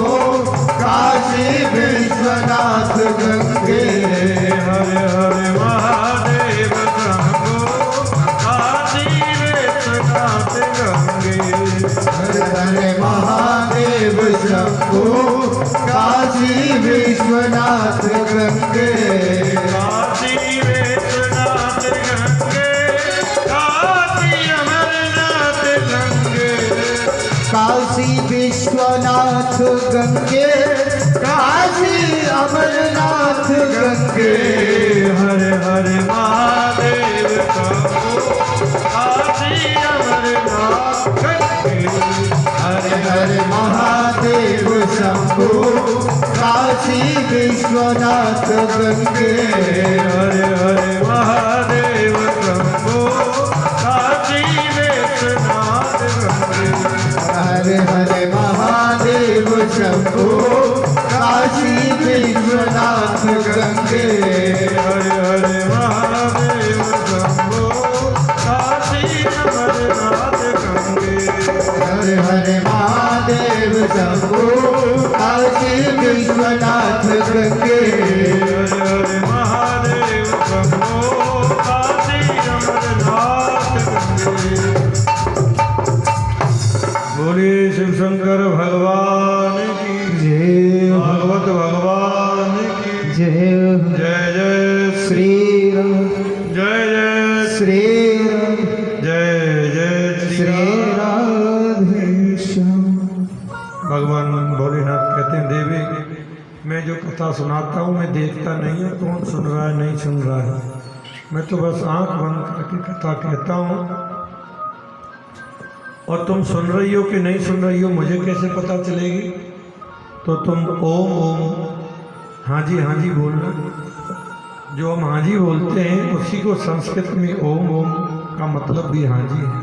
काशी विश्वनाथ गंगे। हर हर महादेव शंभो काशी विश्वनाथ गंगे। हर हर महादेव शंभो काशी विश्वनाथ गंगे। काशी विश्वनाथ गंगे, काशी अमरनाथ गंगे। काशी विश्वनाथ गंगे, काशी अमरनाथ गंगे। हर हर महादेव शंभो काशी अमरनाथ गंगे। हर हर महादेव शंभो काशी विश्वनाथ गंगे। हर हर महादेव शंभो काशी विश्वनाथ गंगे। हर हर महादेव शंभो काशी विश्वनाथ गंगे। हर हर महादेव शंभो काशी अमरनाथ गंगे। हर हर महादेव शंभो काशी विश्वनाथ गंगे। हर हर महादेव शंभो काशी अमरनाथ गंगे। बोलिए शिव शंकर भगवान की जय भागवत भगवान की जय जय जय श्री श्री राम जय जय श्री राम जय जय श्री श्री राम। राधे श्याम। भगवान भोलेनाथ कहते हैं देवी मैं जो कथा सुनाता हूँ मैं देखता नहीं हूँ कौन सुन रहा है नहीं सुन रहा है। मैं तो बस आंख बंद करके कथा कहता हूँ और तुम सुन रही हो कि नहीं सुन रही हो मुझे कैसे पता चलेगी। तो तुम ओम ओम हाँ जी बोलना। जो हम हाँ जी बोलते हैं उसी को संस्कृत में ओम ओम का मतलब भी हाँ जी है।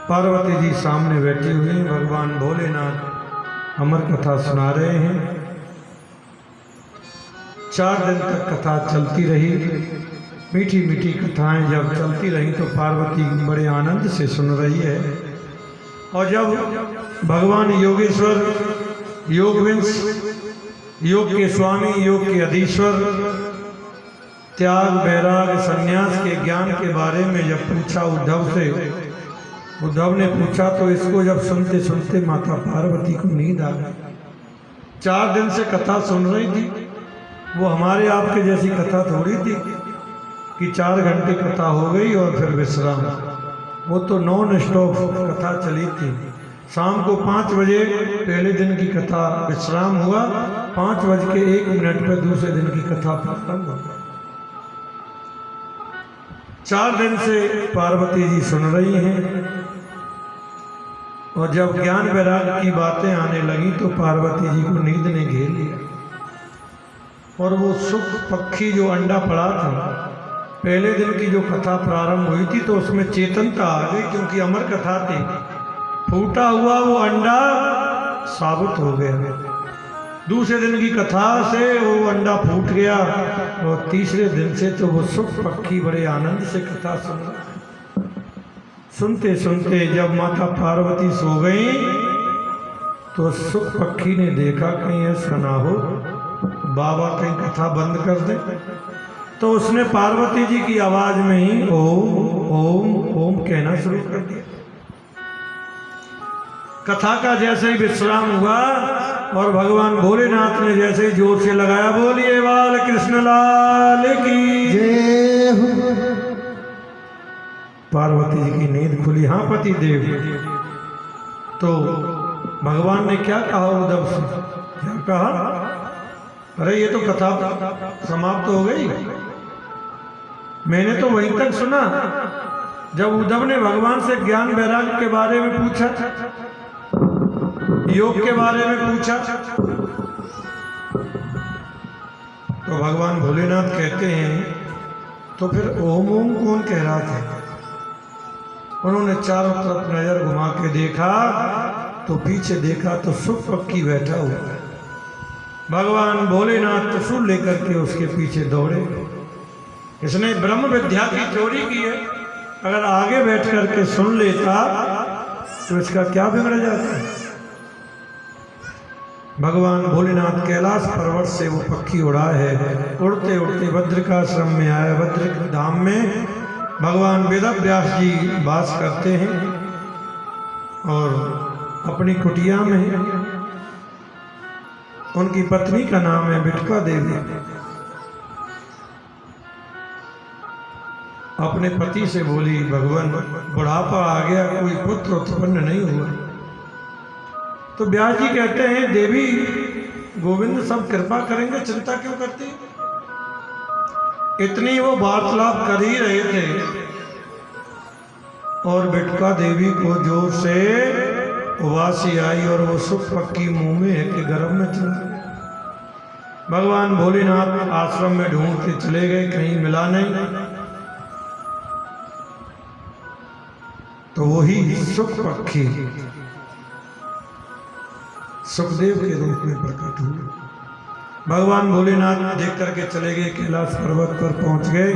पार्वती जी सामने बैठे हुए हैं, भगवान भोलेनाथ अमर कथा सुना रहे हैं। 4 दिन तक कथा चलती रही। मीठी मीठी कथाएं जब चलती रही तो पार्वती बड़े आनंद से सुन रही है। और जब भगवान योगेश्वर योगविंश योग के स्वामी योग के अधीश्वर त्याग वैराग संन्यास के ज्ञान के बारे में जब पूछा उद्धव से, उद्धव ने पूछा तो इसको जब सुनते सुनते माता पार्वती को नींद आ गई। 4 दिन से कथा सुन रही थी। वो हमारे आपके जैसी कथा थोड़ी थी कि 4 घंटे कथा हो गई और फिर विश्राम। वो तो नॉन स्टॉप कथा चली थी। शाम को 5 बजे पहले दिन की कथा विश्राम हुआ, 5:01 पर दूसरे दिन की कथा प्रारंभ हुई। 4 दिन से पार्वती जी सुन रही हैं और जब ज्ञान वैराग की बातें आने लगी तो पार्वती जी को नींद ने घेर लिया। और वो सुख पक्षी जो अंडा पड़ा था, पहले दिन की जो कथा प्रारंभ हुई थी तो उसमें चेतनता आ गई, क्योंकि अमर कथा थी। फूटा हुआ वो अंडा साबित हो गया। दूसरे दिन की कथा से वो अंडा फूट गया और तीसरे दिन से तो वो सुख पक्षी बड़े आनंद से कथा सुन रहा है। सुनते सुनते जब माता पार्वती सो गई तो सुख पक्षी ने देखा कहीं ऐसा ना हो बाबा कहीं कथा बंद कर दे, तो उसने पार्वती जी की आवाज में ही ओम ओम ओम कहना शुरू कर दिया। कथा का जैसे ही विश्राम हुआ और भगवान भोलेनाथ ने जैसे ही जोर से लगाया बोलिए बाल कृष्ण लाल की जय हो। पार्वती जी की नींद खुली। हाँ पति देव। तो भगवान ने क्या कहा उद्धव से? क्या कहा? अरे ये तो कथा समाप्त हो गई। मैंने तो वहीं तक सुना जब उद्धव ने भगवान से ज्ञान वैराग्य के बारे में पूछा, योग के बारे में पूछा, तो भगवान भोलेनाथ कहते हैं तो फिर ओम ओम कौन कह रहा था? उन्होंने चारों तरफ नजर घुमा के देखा तो पीछे देखा तो सुख पक्की बैठा हुआ है। भगवान भोलेनाथ त्रिशूल लेकर के उसके पीछे दौड़े। इसने ब्रह्म विद्या की चोरी की है, अगर आगे बैठ करके सुन लेता तो इसका क्या बिगड़ जाता है। भगवान भोलेनाथ कैलाश पर्वत से वो पक्षी उड़ा है, उड़ते उड़ते भद्रिकाश्रम में आया। भद्रिक धाम में भगवान वेद व्यास जी वास करते हैं और अपनी कुटिया में उनकी पत्नी का नाम है बिटका देवी। अपने पति से बोली भगवान बुढ़ापा आ गया, कोई पुत्र उत्पन्न नहीं हुआ। तो व्यास जी कहते हैं देवी गोविंद सब कृपा करेंगे, चिंता क्यों करती? इतनी वो वार्तालाप कर ही रहे थे और बिटका देवी को जोर से उबासी आई और वो सुख पक्की मुंह में है कि गर्भ में चला गया। भगवान भोलेनाथ आश्रम में ढूंढते चले गए, कहीं मिला नहीं। तो वही सुख पक्षी सुखदेव के रूप में प्रकट हुए। भगवान भोलेनाथ देख करके चले गए, कैलाश पर्वत पर पहुंच गए।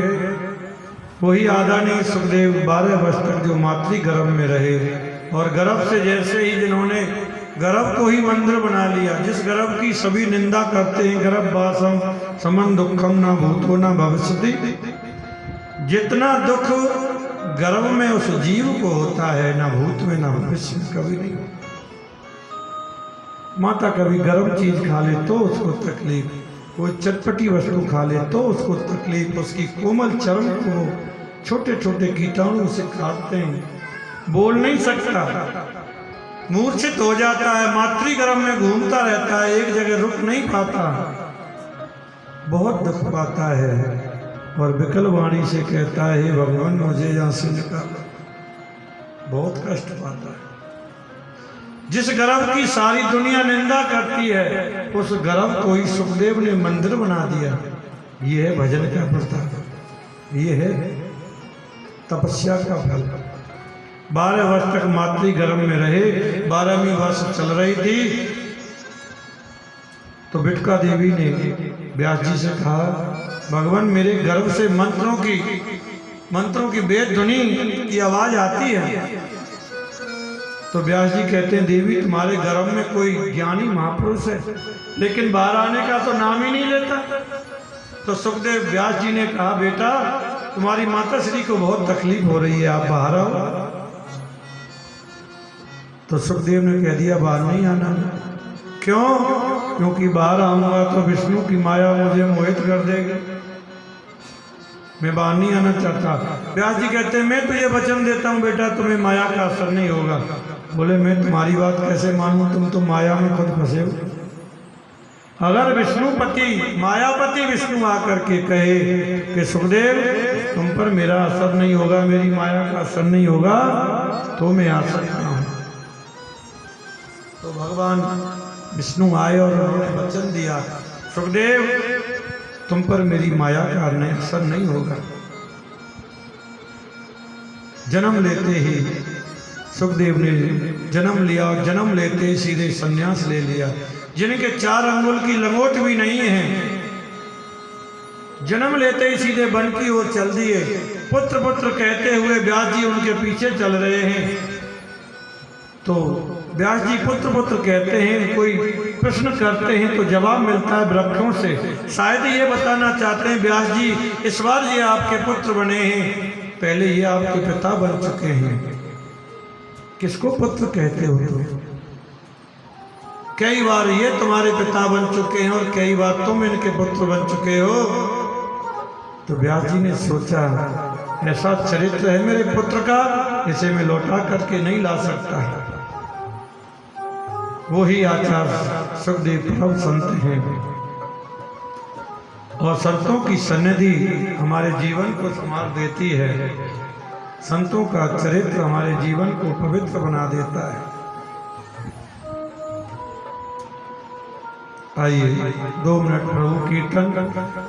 वही आदरणीय सुखदेव 12 वर्ष तक जो मातृ गर्भ में रहे और गर्भ से जैसे ही जिन्होंने गर्भ को ही मंदिर बना लिया, जिस गर्भ की सभी निंदा करते हैं, गर्भवासम समन दुखम ना भूतो ना भविष्यति, जितना दुख गर्भ में उस जीव को होता है ना भूत में ना भविष्य में कभी नहीं होता। माता कभी गर्म चीज खा ले तो उसको तकलीफ, कोई चटपटी वस्तु खा ले तो उसको तकलीफ, उसकी कोमल चर्म को छोटे छोटे कीटाणु से काटते हैं, बोल नहीं सकता, मूर्छित हो जाता है, मातृगर्भ में घूमता रहता है, एक जगह रुक नहीं पाता, बहुत दुख पाता है और विकल वाणी से कहता है भगवान मुझे यहाँ से निकालो, बहुत कष्ट पाता है। जिस गर्भ की सारी दुनिया निंदा करती है उस गर्भ को ही सुखदेव ने मंदिर बना दिया। ये है भजन का प्रताप, ये है तपस्या का फल। 12 वर्ष तक मातृ गर्भ में रहे, 12वीं वर्ष चल रही थी तो बिटका देवी ने व्यास जी से कहा भगवान मेरे गर्भ से मंत्रों की वेद ध्वनि की आवाज आती है। तो व्यास जी कहते हैं देवी तुम्हारे गर्भ में कोई ज्ञानी महापुरुष है लेकिन बाहर आने का तो नाम ही नहीं लेता। तो सुखदेव व्यास जी ने कहा बेटा तुम्हारी माता श्री को बहुत तकलीफ हो रही है, आप बाहर आओ। तो सुखदेव ने कह दिया बाहर नहीं आना। क्यों? क्योंकि बाहर आऊंगा तो विष्णु की माया मुझे मोहित कर देगी, मैं बाहर नहीं आना चाहता। व्यास जी कहते हैं मैं तुझे वचन देता हूँ बेटा तुम्हें माया का असर नहीं होगा। बोले मैं तुम्हारी बात कैसे मानूं, तुम तो माया में खुद फंसे हो। अगर विष्णुपति मायापति विष्णु आकर के कहे कि सुखदेव तुम पर मेरा असर नहीं होगा, मेरी माया का असर नहीं होगा, तो मैं आ सकता हूँ। तो भगवान विष्णु आए और उन्होंने वचन दिया सुखदेव तुम पर मेरी माया का असर नहीं होगा। जन्म लेते ही सुखदेव ने जन्म लिया और जन्म लेते ही सीधे संन्यास ले लिया। जिनके 4 अंगुल की लंगोट भी नहीं है, जन्म लेते ही सीधे वन की ओर चल दिए। पुत्र पुत्र कहते हुए व्यास जी उनके पीछे चल रहे हैं। तो व्यास जी पुत्र पुत्र कहते हैं, कोई प्रश्न करते हैं तो जवाब मिलता है वृक्षों से। शायद ये बताना चाहते हैं व्यास जी, इस बार ये आपके पुत्र बने हैं, पहले ये आपके पिता बन चुके हैं। किसको पुत्र कहते हो तुम? कई बार ये तुम्हारे पिता बन चुके हैं और कई बार तुम इनके पुत्र बन चुके हो। तो व्यास जी ने सोचा, ऐसा चरित्र है मेरे पुत्र का, इसे मैं लौटा करके नहीं ला सकता। वही आचार्य सुखदेव परम संत हैं और संतों की सन्निधि हमारे जीवन को संभाल देती है। संतों का चरित्र हमारे जीवन को पवित्र बना देता है। आइए 2 मिनट प्रभु कीर्तन,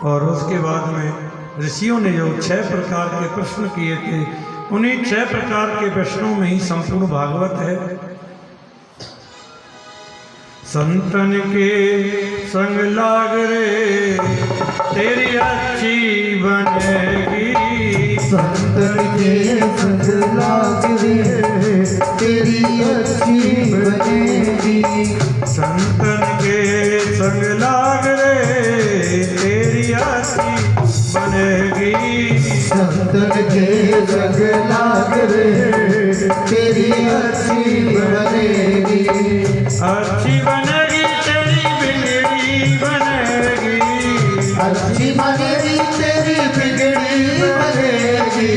और उसके बाद में ऋषियों ने जो 6 प्रकार के प्रश्न किए थे, उन्हीं 6 प्रकार के प्रश्नों में ही संपूर्ण भागवत है। संतन के संग लाग रे तेरी अच्छी बनेगी। संतन के संग लाग रे तेरी अच्छी बनेगी। संतन के संग लाग रे तेरी अच्छी बनेगी। संतन के संग लाग रे तेरी अच्छी बनेगी। अच्छी बनेगी तेरी बिगड़ी बनेगी। अच्छी बनेगी तेरी बिगड़ी बनेगी।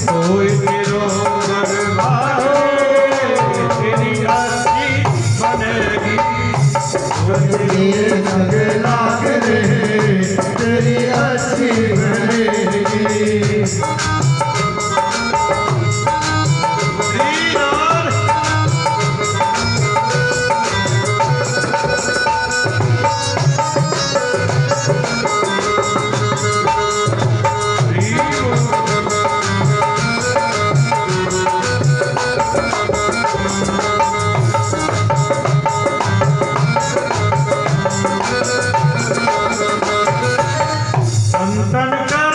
कोई तेरो भगवान तेरी अच्छी बनेगी। तेरे संग लाग रे तेरी अच्छी बनेगी। संतन कर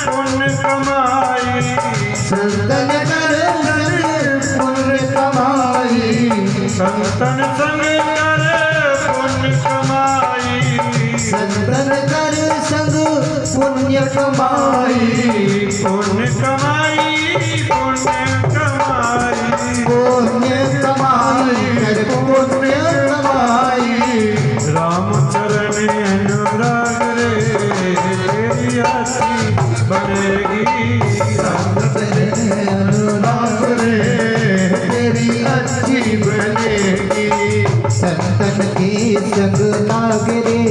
पुण्य कमाई। संतन कर पुण्य कमाई। संतन संग कर पुण्य कमाई। संतन कर संग पुण्य कमाई। पुण्य कमाई पुण्य कमाई। पुण्य कमाई पुण्य कमाई। रामचरण अनुराग रे तेरी अच्छी बनेगी। रामचरण अनुराग रे तेरी अच्छी बनेगी। संतन के संग लाग रे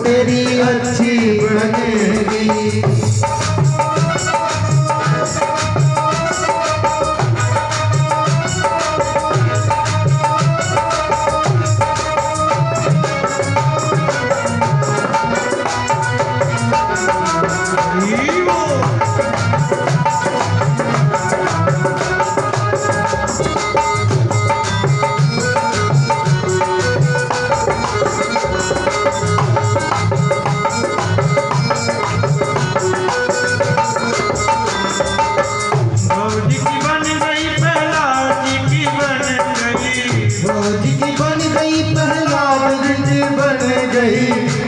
तेरी अच्छी बनेगी।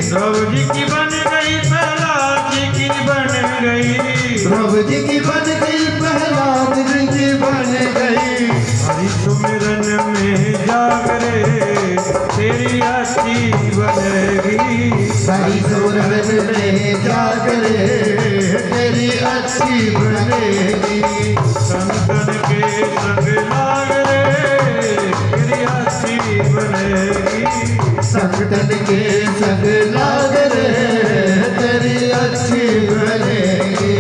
द्रौपदी की बन गई प्रहलाद जी की बन गई। द्रौपदी की बन गई प्रहलाद जी बन गई। हरि सुमिरन में जागरे तेरी अच्छी बनेगी। हरि सुमिरन में जागरे तेरी अच्छी बनेगी। संतन के संग लाग रे तेरी अच्छी बनेगी। संतन के संग लाग रे तेरी अच्छी बनेगी।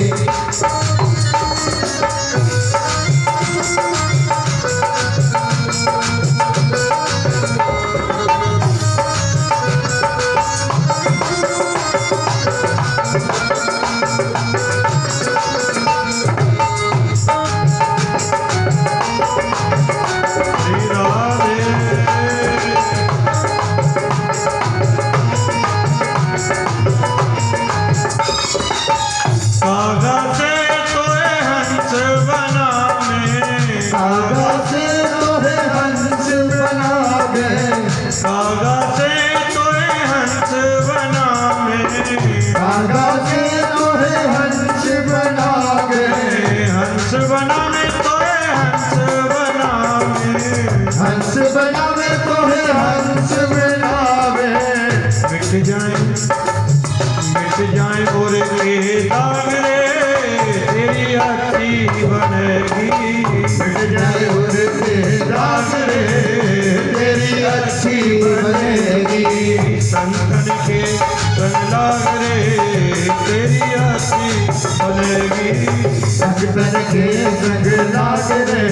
राधा से तोहे हंस बना गए, हंस बनावे तोहे हंस बनावे, हंस बनावे तोहे हंस बनावे। मिट जाए और के दाग रे तेरी अच्छी बनेगी। मिट जाए और के दाग रे तेरी अच्छी बनेगी। संतन के संग लाग रे तेरी अच्छी बनेगी। संतन के संग लाग रे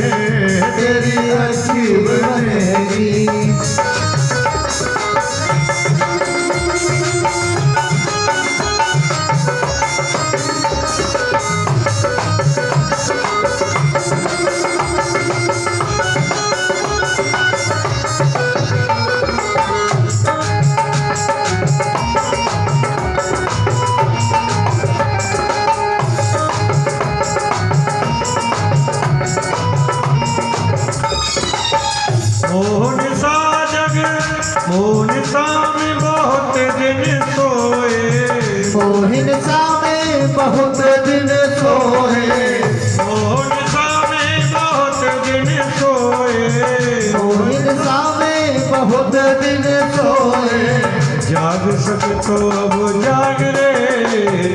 तेरी अच्छी बनेगी। मोहन सा में बहुत दिन सोए, मोहन सा में बहुत दिन सोए, मोहन सा में बहुत दिन सोए, मोहन सा में बहुत दिन सोए। जाग सके तो अब जाग रे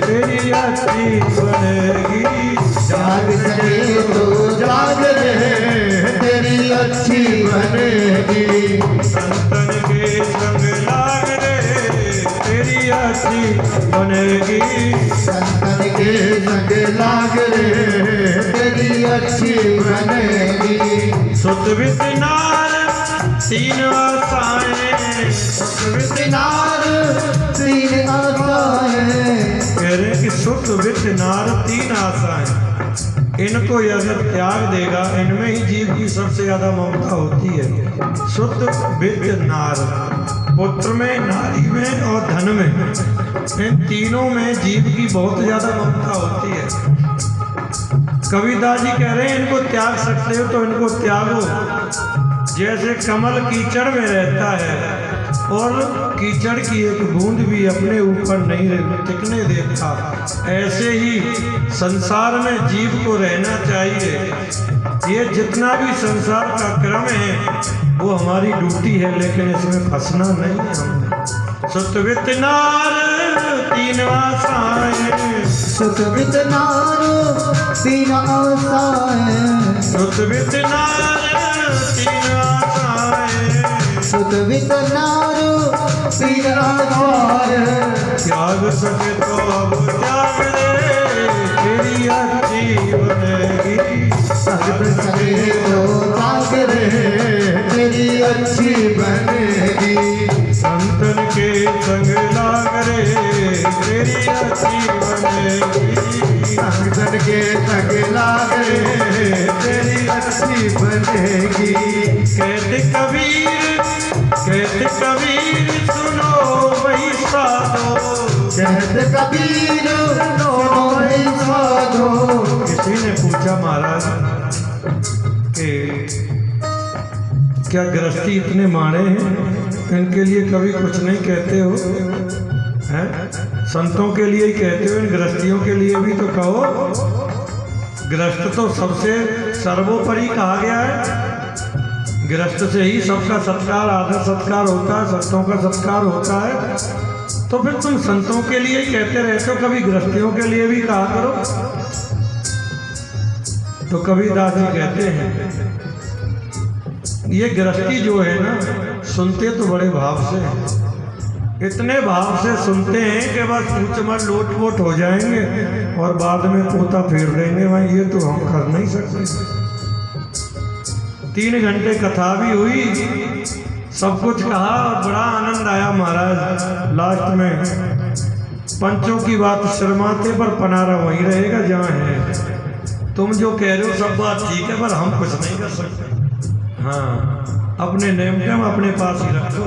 तेरी अच्छी बनेगी। जाग सके तो जाग रे तेरी अच्छी बनेगी। संतन के संग लाग रे तेरी अच्छी बनेगी। संतन के संग लाग रे तेरी अच्छी बनेगी। सुत वित नार तीन आशाएं, सुत वित नार तीन आशाएं, कह रहे हैं कि सुत वित नार तीन आशाएं, इनको अगर त्याग देगा, इनमें ही जीव की सबसे ज्यादा ममता होती है। सुत वित नार, पुत्र में, नारी में और धन में, इन तीनों में जीव की बहुत ज्यादा ममता होती है। कबीरदास जी कह रहे हैं इनको त्याग सकते हो तो इनको त्यागो। जैसे कमल कीचड़ में रहता है और कीचड़ की एक बूंद भी अपने ऊपर नहीं टिकने देता, ऐसे ही संसार में जीव को रहना चाहिए। ये जितना भी संसार का क्रम है वो हमारी ड्यूटी है, लेकिन इसमें फंसना नहीं है हमने। सुतवित नार तीन आशाएं, सुतवित नार तीन आशाएं, सुतवित नार तीन आशाएं, सुतवित नार तीन आशाएं। त्याग सके तो अब त्याग रे तेरी अच्छी बनेगी। त्याग सके तो त्याग रे तेरी अच्छी बनेगी। संतन के संग लाग रे तेरी अच्छी बनेगी। संतन के संग लाग रे तेरी अच्छी बनेगी। कहते कबीर सुनो वही साधो, कहते कबीर सुनो वही साधो। किसी ने पूछा महाराज कि क्या गृहस्थी इतने माड़े हैं, इनके लिए कभी कुछ नहीं कहते हो? हैं? संतों के लिए ही कहते हो, इन गृहस्थियों के लिए भी तो कहो। गृहस्थ तो सबसे सर्वोपरि कहा गया है। गृहस्थ से ही सबका सत्कार, आदर सत्कार होता है, संतों का सत्कार होता है। तो फिर तुम संतों के लिए ही कहते रहते हो, कभी गृहस्थियों के लिए भी कहा करो। तो कबीरदास जी कहते हैं ये गृहस्थी जो है ना, सुनते तो बड़े भाव से हैं, इतने भाव से सुनते हैं कि बस ऊंच मत लोट वोट हो जाएंगे और बाद में पोता फेर देंगे। भाई ये तो हम कर नहीं सकते। 3 घंटे कथा भी हुई, सब कुछ कहा और बड़ा आनंद आया महाराज। लास्ट में पंचों की बात शर्माते पर पनारा वहीं रहेगा जहाँ है। तुम जो कह रहे हो सब बात ठीक है, पर हम कुछ नहीं कर सकते। हाँ, अपने नेम टेम अपने पास ही रख दो।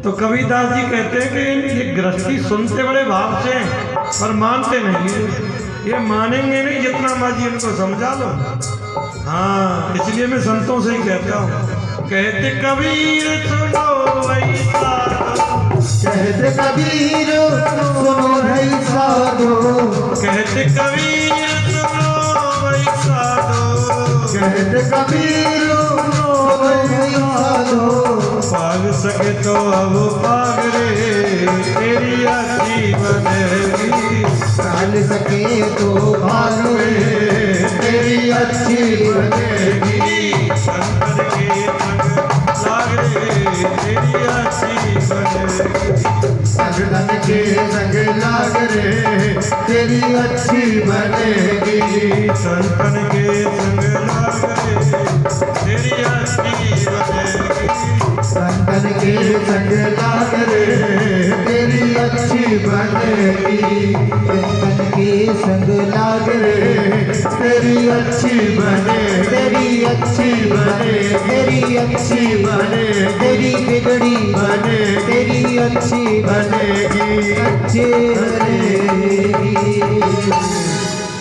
तो कबीरदास जी कहते हैं कि ये गृहस्थी सुनते बड़े भाव से पर मानते नहीं है। ये मानेंगे नहीं जितना मर्जी इनको समझा लो। हाँ, इसलिए मैं संतों से ही कहता हूँ, कहते कबीर सुनो वही साधो, कहते कबीर सुनो भाई साधो, कहते कबीर सुनो भाई साधो, कहते कबीर सुनो भाई साधो, पाग सके तो अब पाग रे तेरी अच्छी बनेगी, पाल सके तो भाग रे तेरी अच्छी बनेगी, शंकर के संग लाग रे तेरी अच्छी बनेगी, संगन के संग लाग रे तेरी अच्छी बनेगी, संतन के संग लाग रे तेरी अच्छी बनेगी, संतन के संग लाग रे तेरी अच्छी बनेगी, संतन के संग लाग रे तेरी अच्छी बने, तेरी अच्छी बने, तेरी अच्छी बने, तेरी बिगड़ी बने, तेरी अच्छी बनेगी, अच्छी बनेगी।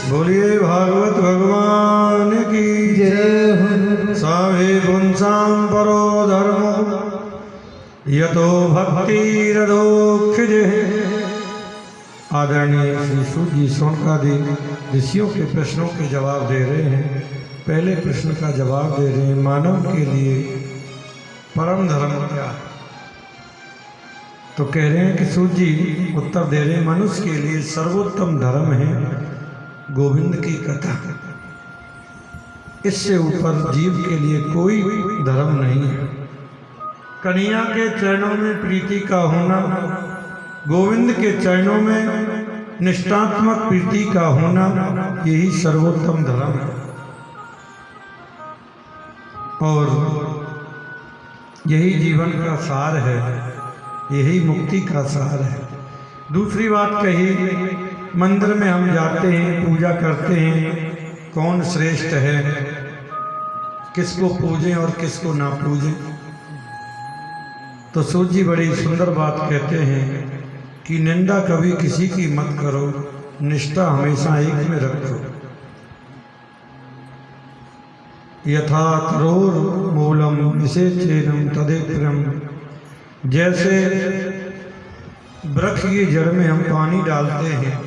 बोलिए भागवत भगवान की जय हो। सावे पुंसाम परो धर्मो यतो भक्तिरधोक्षजे। आदरणीय श्री सूत जी सोनकादि ऋषियों के प्रश्नों के जवाब दे रहे हैं। पहले प्रश्न का जवाब दे रहे हैं, मानव के लिए परम धर्म क्या है? तो कह रहे हैं कि सूत जी उत्तर दे रहे हैं, मनुष्य के लिए सर्वोत्तम धर्म है गोविंद की कथा। इससे ऊपर जीव के लिए कोई धर्म नहीं है। कन्हैया के चरणों में प्रीति का होना, गोविंद के चरणों में निष्ठात्मक प्रीति का होना, यही सर्वोत्तम धर्म है और यही जीवन का सार है, यही मुक्ति का सार है। दूसरी बात कही, मंदिर में हम जाते हैं, पूजा करते हैं, कौन श्रेष्ठ है, किसको पूजें और किसको ना पूजें। तो सूत जी बड़ी सुंदर बात कहते हैं कि निंदा कभी किसी की मत करो, निष्ठा हमेशा एक में रखो। यथा तरोर मूलम निषेचेनम तदेत्रम। जैसे वृक्ष की जड़ में हम पानी डालते हैं,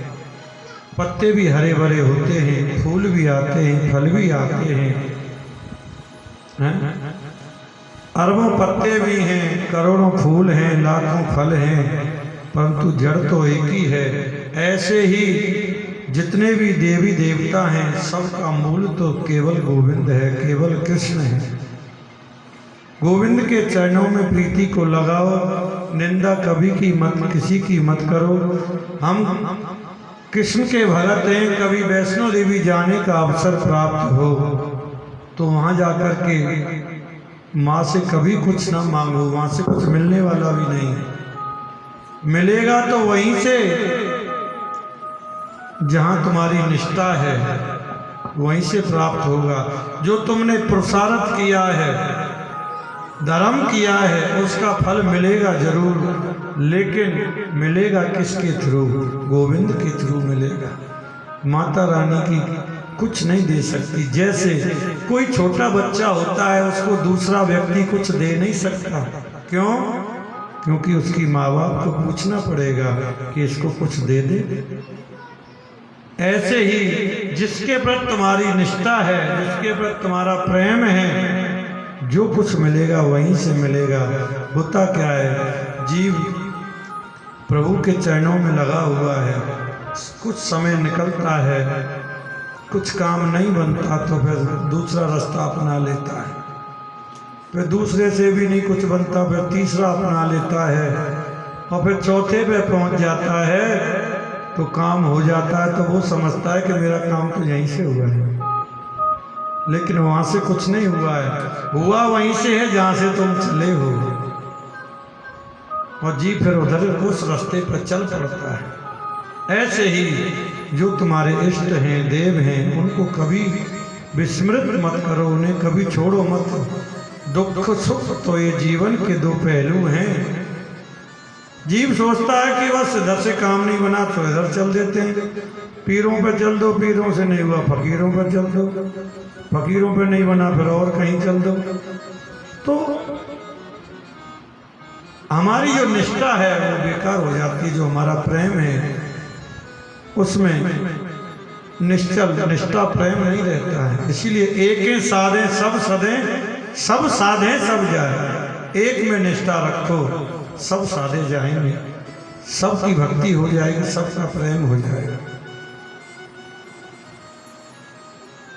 पत्ते भी हरे भरे होते हैं, फूल भी आते हैं, फल भी आते हैं, अरबों पत्ते भी हैं, करोड़ों फूल हैं, लाखों फल हैं, परंतु जड़ तो एक ही है। ऐसे ही जितने भी देवी देवता हैं, सबका मूल तो केवल गोविंद है, केवल कृष्ण है। गोविंद के चरणों में प्रीति को लगाओ, निंदा कभी की मत, किसी की मत करो। हम कृष्ण के भगत हैं, कभी वैष्णो देवी जाने का अवसर प्राप्त हो तो वहाँ जाकर के माँ से कभी कुछ ना मांगो, वहाँ से कुछ मिलने वाला भी नहीं है। मिलेगा तो वहीं से जहाँ तुम्हारी निष्ठा है, वहीं से प्राप्त होगा। जो तुमने पुरुषार्थ किया है, धर्म किया है, उसका फल मिलेगा जरूर, लेकिन मिलेगा किसके थ्रू? गोविंद के थ्रू मिलेगा। माता रानी की कुछ नहीं दे सकती। जैसे कोई छोटा बच्चा होता है, उसको दूसरा व्यक्ति कुछ दे नहीं सकता। क्यों? क्योंकि उसकी माँ बाप को पूछना पड़ेगा कि इसको कुछ दे दे। ऐसे ही जिसके प्रति तुम्हारी निष्ठा है, जिसके प्रति तुम्हारा प्रेम है, जो कुछ मिलेगा वहीं से मिलेगा। होता क्या है, जीव प्रभु के चरणों में लगा हुआ है, कुछ समय निकलता है, कुछ काम नहीं बनता तो फिर दूसरा रास्ता अपना लेता है, फिर दूसरे से भी नहीं कुछ बनता, फिर तीसरा अपना लेता है, और फिर चौथे पे पहुंच जाता है तो काम हो जाता है। तो वो समझता है कि मेरा काम तो यहीं से हुआ है, लेकिन वहाँ से कुछ नहीं हुआ है। हुआ वहीं से है जहाँ से तुम चले हो, और जी फिर उधर उस रास्ते पर चल पड़ता है। ऐसे ही जो तुम्हारे इष्ट हैं, देव हैं, उनको कभी विस्मृत मत करो, उन्हें कभी छोड़ो मत। दुख सुख तो ये जीवन के दो पहलू हैं। जीव सोचता है कि बस इधर से काम नहीं बना तो इधर चल देते हैं, पीरों पे चल दो, पीरों से नहीं हुआ फकीरों पर चल दो, फकीरों पे नहीं बना फिर और कहीं चल दो। तो हमारी जो निष्ठा है वो बेकार हो जाती है। जो हमारा प्रेम है उसमें निष्ठा प्रेम नहीं रहता है। इसीलिए एक साधे सब सदे, सब साधे सब जाए। एक में निष्ठा रखो, सब साधे जाएंगे, सबकी भक्ति हो जाएगी, सबका प्रेम हो जाएगा।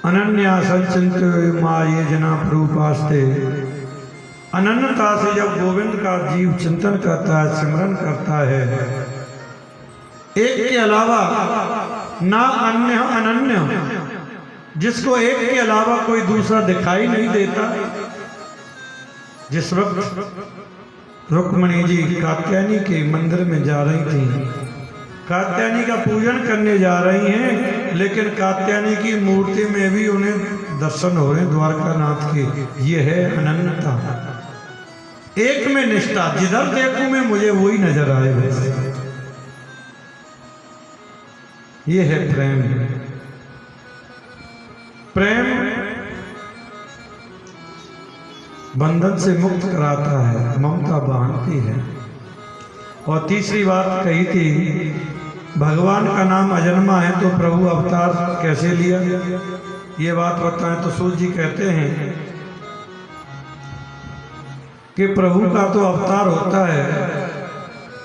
अनन्या संचिंत माये जना प्रभुपास्ते। अनन्यता से जब गोविंद का जीव चिंतन करता है, सिमरन करता है, एक के अलावा ना अन्य अनन्य, जिसको एक के अलावा कोई दूसरा दिखाई नहीं देता। जिस वक्त रुक्मणी जी कात्यायनी के मंदिर में जा रही थी, कात्यायनी का पूजन करने जा रही हैं, लेकिन कात्यायनी की मूर्ति में भी उन्हें दर्शन हो रहे हैं द्वारकानाथ के। ये है अनन्यता, एक में निष्ठा। जिधर देखूं मैं मुझे वही नजर आए वैसे। ये है प्रेम। प्रेम बंधन से मुक्त कराता है, ममता बांधती है। और तीसरी बात कही थी, भगवान का नाम अजन्मा है तो प्रभु अवतार कैसे लिया, ये बात बताएं तो सूर्य जी कहते हैं कि प्रभु का तो अवतार होता है,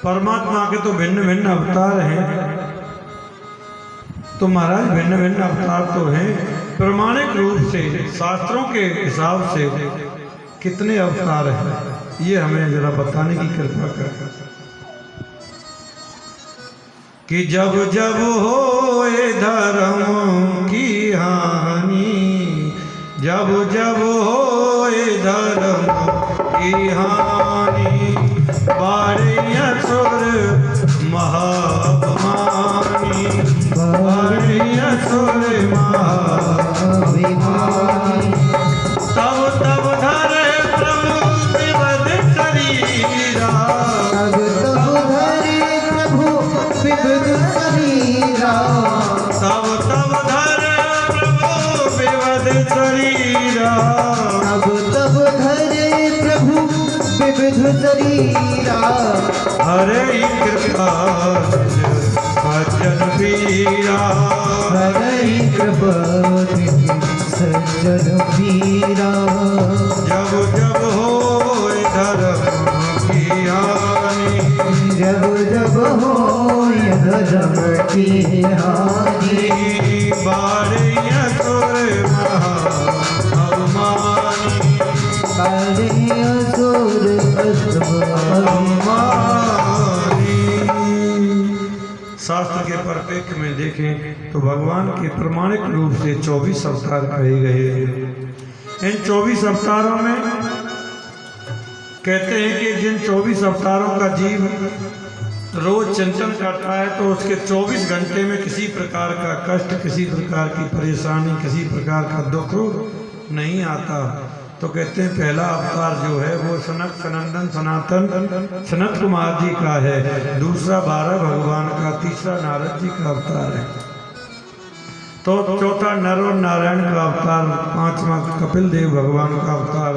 परमात्मा के तो भिन्न भिन्न अवतार हैं। तो महाराज भिन्न भिन्न अवतार तो हैं, प्रमाणिक रूप से शास्त्रों के हिसाब से कितने अवतार हैं, ये हमें जरा बताने की कृपा कर। कि जब जब होए धर्म की हानि, जब जब होए धर्म की हानि, बारे असुर महाभिमानी, बारे असुर महाभिमानी। तब तब धरे प्रभु विवद शरीरा, तब तब धरे प्रभु विवद शरीरा, तब तब धरे प्रभु विवद शरीरा, तब तब धरे प्रभु विविध शरीरा। हरे कृपा सज्जन वीरा, हरे कृपा सज्जन वीरा। जब जब होए धर्म की हानि, जब जब होए धर्म की हानि, बारे असुर महाअभिमानी, बारे असुर अभिमानी। शास्त्र के परिप्रेक्ष्य में देखें तो भगवान के प्रमाणिक रूप से 24 अवतार कहे गए। इन 24 अवतारों में कहते हैं कि जिन 24 अवतारों का जीव रोज चिंतन करता है तो उसके 24 घंटे में किसी प्रकार का कष्ट, किसी प्रकार की परेशानी, किसी प्रकार का दुख नहीं आता। तो कहते हैं पहला अवतार जो है वो सनक सनंदन सनातन सनत कुमार जी का है, दूसरा 12 भगवान का, तीसरा नारद जी का अवतार है, तो चौथा नर और नारायण का अवतार, पांचवा कपिल देव भगवान का अवतार,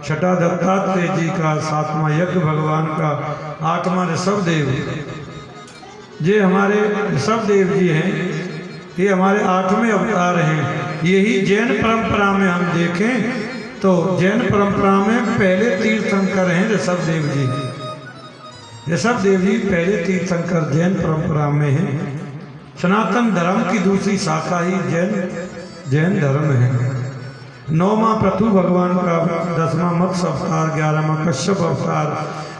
छठा दत्तात्रेय जी का, सातवां यज्ञ भगवान का, आठवां ऋषभ देव। ये हमारे ऋषभ देव जी हैं, ये हमारे 8वें अवतार हैं। यही जैन परंपरा में हम देखें तो जैन परंपरा में पहले तीर्थंकर हैं ऋषभ देव जी। ऋषभ देव जी पहले तीर्थंकर जैन परंपरा में हैं। सनातन धर्म की दूसरी शाखा ही जैन धर्म है। 9वां पृथु भगवान का, 10वां मत्स्य अवतार, 11वां कश्यप अवतार,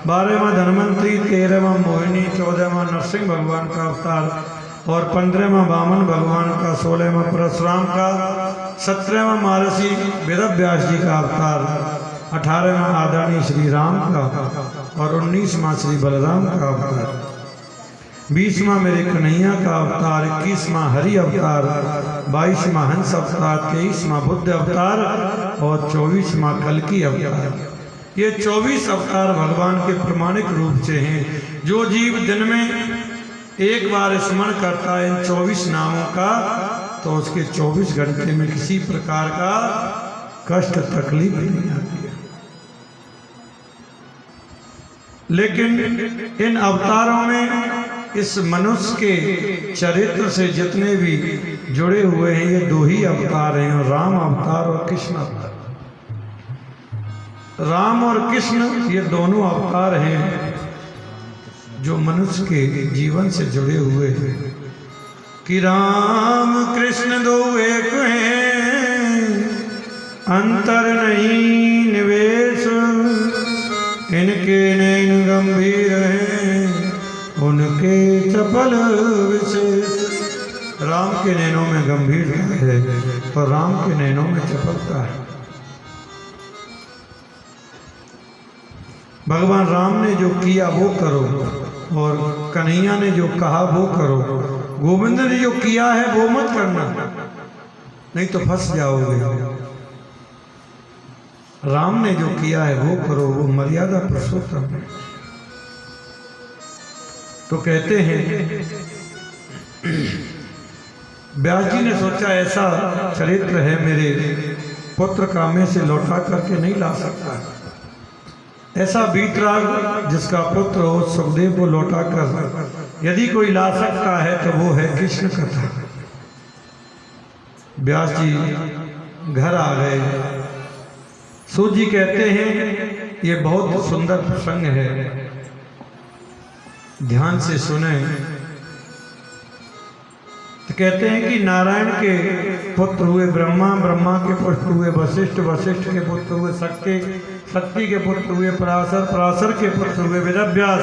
12वां धन्वंतरी, 13वां मोहिनी, 14वां नरसिंह भगवान का अवतार और 15वां वामन भगवान का, 16वां परशुराम का, 17वां महर्षि वेदव्यास जी का अवतार, 18वां आदरणीय श्री राम का और 19वां श्री बलराम का अवतार, 20वां मेरे कन्हैया का अवतार, 21वां हरि अवतार, 22वां हंस अवतार, 23वां बुद्ध अवतार और 24वां कल्कि अवतार। ये 24 अवतार भगवान के प्रमाणिक रूप से हैं। जो जीव दिन में एक बार स्मरण करता है इन 24 नामों का तो उसके 24 घंटे में किसी प्रकार का कष्ट तकलीफ नहीं आती है। लेकिन इन अवतारों में इस मनुष्य के चरित्र से जितने भी जुड़े हुए हैं ये दो ही अवतार हैं, राम अवतार और कृष्ण अवतार। राम और कृष्ण ये दोनों अवतार हैं जो मनुष्य के जीवन से जुड़े हुए हैं कि राम कृष्ण दो एक हैं, अंतर नहीं निवेश, इनके नैन गंभीर हैं, उनके चपल विशेष। राम के नैनों में गंभीरता है और राम के नैनों में चपलता है। भगवान राम ने जो किया वो करो और कन्हैया ने जो कहा वो करो। गोविंद ने जो किया है वो मत करना, नहीं तो फंस जाओगे। राम ने जो किया है वो करो, वो मर्यादा पुरुषोत्तम है। तो कहते हैं व्यास जी ने सोचा ऐसा चरित्र है मेरे पुत्र का, मैं से लौटा करके नहीं ला सकता। ऐसा वीतराग जिसका पुत्र हो सुखदेव को लौटा कर यदि कोई ला सकता है तो वो है कृष्ण कथा। व्यास जी घर आ गए। सूत जी कहते हैं ये बहुत सुंदर प्रसंग है, ध्यान से सुने। तो कहते हैं कि नारायण के पुत्र हुए ब्रह्मा, ब्रह्मा के पुत्र हुए वशिष्ठ, वशिष्ठ के पुत्र हुए शक्ति, शक्ति के पुत्र हुए पराशर, पराशर के पुत्र हुए वेदव्यास।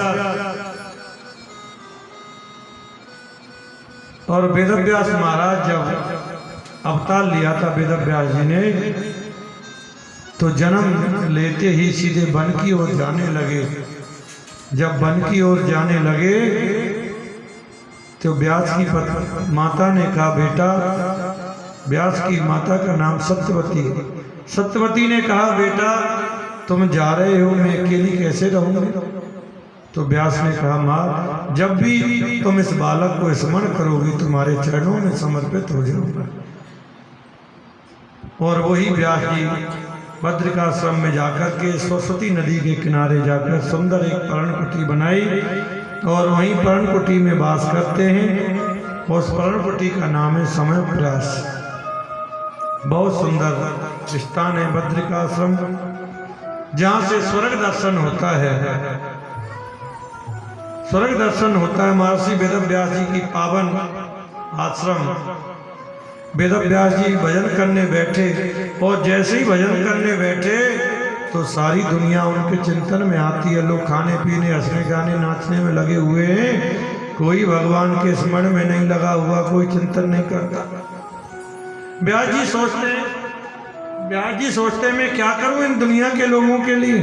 और वेदव्यास महाराज जब अवतार लिया था वेदव्यास जी ने, तो जन्म लेते ही सीधे वन की ओर जाने लगे। जब वन की ओर जाने लगे तो व्यास की माता ने कहा बेटा, व्यास की माता का नाम सत्यवती है। सत्यवती ने कहा बेटा तुम जा रहे हो, मैं अकेली कैसे रहूंगी? तो व्यास ने कहा माँ, जब भी तुम इस बालक को स्मरण करोगी तुम्हारे चरणों में समर्पित हो जाऊंगा। और वही व्यास जी बद्रिकाश्रम में जाकर के सरस्वती नदी के किनारे जाकर सुंदर एक पर्णकुटी बनाई और वहीं पर्णकुटी में वास करते हैं। उस पर्णकुटी का नाम है समय प्रयास। बहुत सुंदर स्थान है बद्रिकाश्रम, जहाँ से स्वर्ग दर्शन होता है। स्वर्ग दर्शन होता है। महर्षि वेदव्यास जी की पावन आश्रम। वेदव्यास जी भजन करने बैठे और जैसे ही भजन करने बैठे तो सारी दुनिया उनके चिंतन में आती है। लोग खाने पीने, हंसने गाने, नाचने में लगे हुए हैं, कोई भगवान के स्मरण में नहीं लगा हुआ, कोई चिंतन नहीं करता। व्यास जी सोचते मैं क्या करूं इन दुनिया के लोगों के लिए,